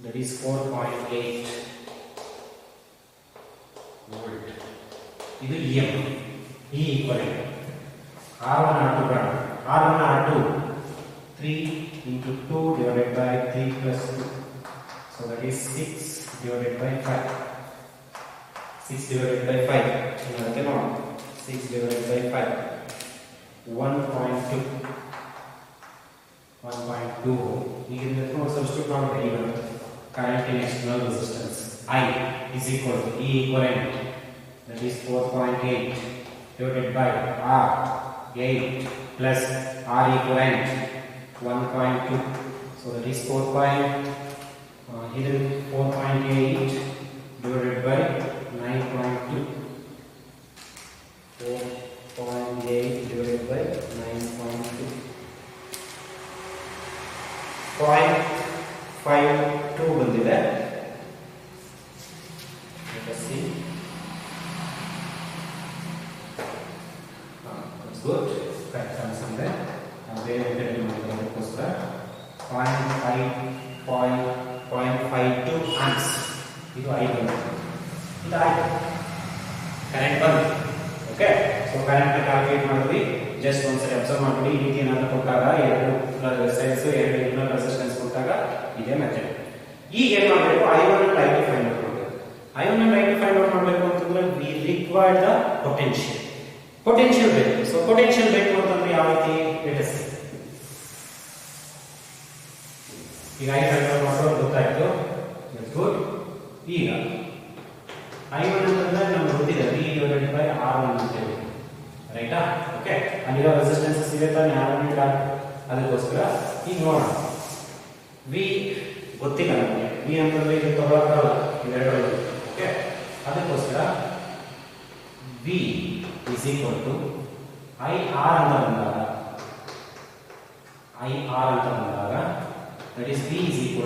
that is 4.8 volt. ಇದು EM, E equivalent. R1 R2 ಬೇಡ, R1 R2 3 into 2 divided by 3 plus 2, so that is 6 divided by 5. 6 divided by 5 ಇನ್ನೊಂದಕ್ಕೆ ನೋಡಿ, 6 divided by 5 1.2 ಈಗ ಇದನ್ನು substitute ಮಾಡಬೇಕು. ಈಗ current in external resistance I is equal to E equivalent, that is 4.8 divided by R 8 plus R equivalent 1.2, so that is 4.8 divided by 9.2, 4.8 divided by 9.2, 0.52 ಬಂದಿದೆ. Let us see. That's good. Correct answer there. ಬೇರೆ ಬೇರೆ ಮಾಡೋದಕ್ಕೋಸ್ಕರ 0.52 amps ಇದು I ಬಂದಿದೆ. ಇದು I current ಬಂದಿದೆ. Okay, so current calculate ಮಾಡಿದ್ವಿ. Just ಒಂದ್ಸರಿ ಅಬ್ಸರ್ವ್ ಮಾಡ್ಬಿಡಿ. ಈ ರೀತಿ ಏನಾದ್ರು ಕೊಟ್ಟಾಗ ಎರಡು ಸೆಲ್ಸ್ ಎರಡು ಇಂಟರ್ನಲ್ ರೆಸಿಸ್ಟೆನ್ಸ್ ಕೊಟ್ಟಾಗ ಇದೇ ಮೆಥಡ್. ಈಗ ಏನ್ ಮಾಡಬೇಕು, I1 and I2 find out ಮಾಡಬೇಕು. I1 and I2 find out ಮಾಡಬೇಕು ಅಂತಂದ್ರೆ ವಿ ರಿಕ್ವೈರ್ಡ್ ದ ಪೊಟೆನ್ಷಿಯಲ್ ಬೇಕು. ಸೊ ಪೊಟೆನ್ಷಿಯಲ್ ಬೇಕು ಅಂತಂದ್ರೆ ಯಾವ ರೀತಿ? ಲೆಟ್ ಅಸ್ ಈಗ I ಕಂಟ್ರೋಲ್ ಮಾಡೋದು ಗೊತ್ತಾಯ್ತು. That's good. ಈಗ I1 ಅಂತಂದ್ರೆ ನಮ್ಗೆ ಗೊತ್ತಿದೆ V/R1 ಅಂತ ಹೇಳಿ, ರೈಟಾ? ಓಕೆ, ಅಲ್ಲಿರೋ ರೆಸಿಸ್ಟೆನ್ಸಸ್ ಇದೆ ತಾನೆ R1 ಅದಕ್ಕೋಸ್ಕರ ಈಗ ನೋಡೋಣ. V ಗೊತ್ತಿಲ್ಲ ನಮಗೆ, V ಅಂತಂದ್ರೆ ಇದು ತಗೊಳಕ್ಕಾಗಲ್ಲ ಇವೆರಡರಲ್ಲಿ. ಓಕೆ, ಅದಕ್ಕೋಸ್ಕರ V is equal to IR ಅಂತ ಬಂದಾಗ that is V is equal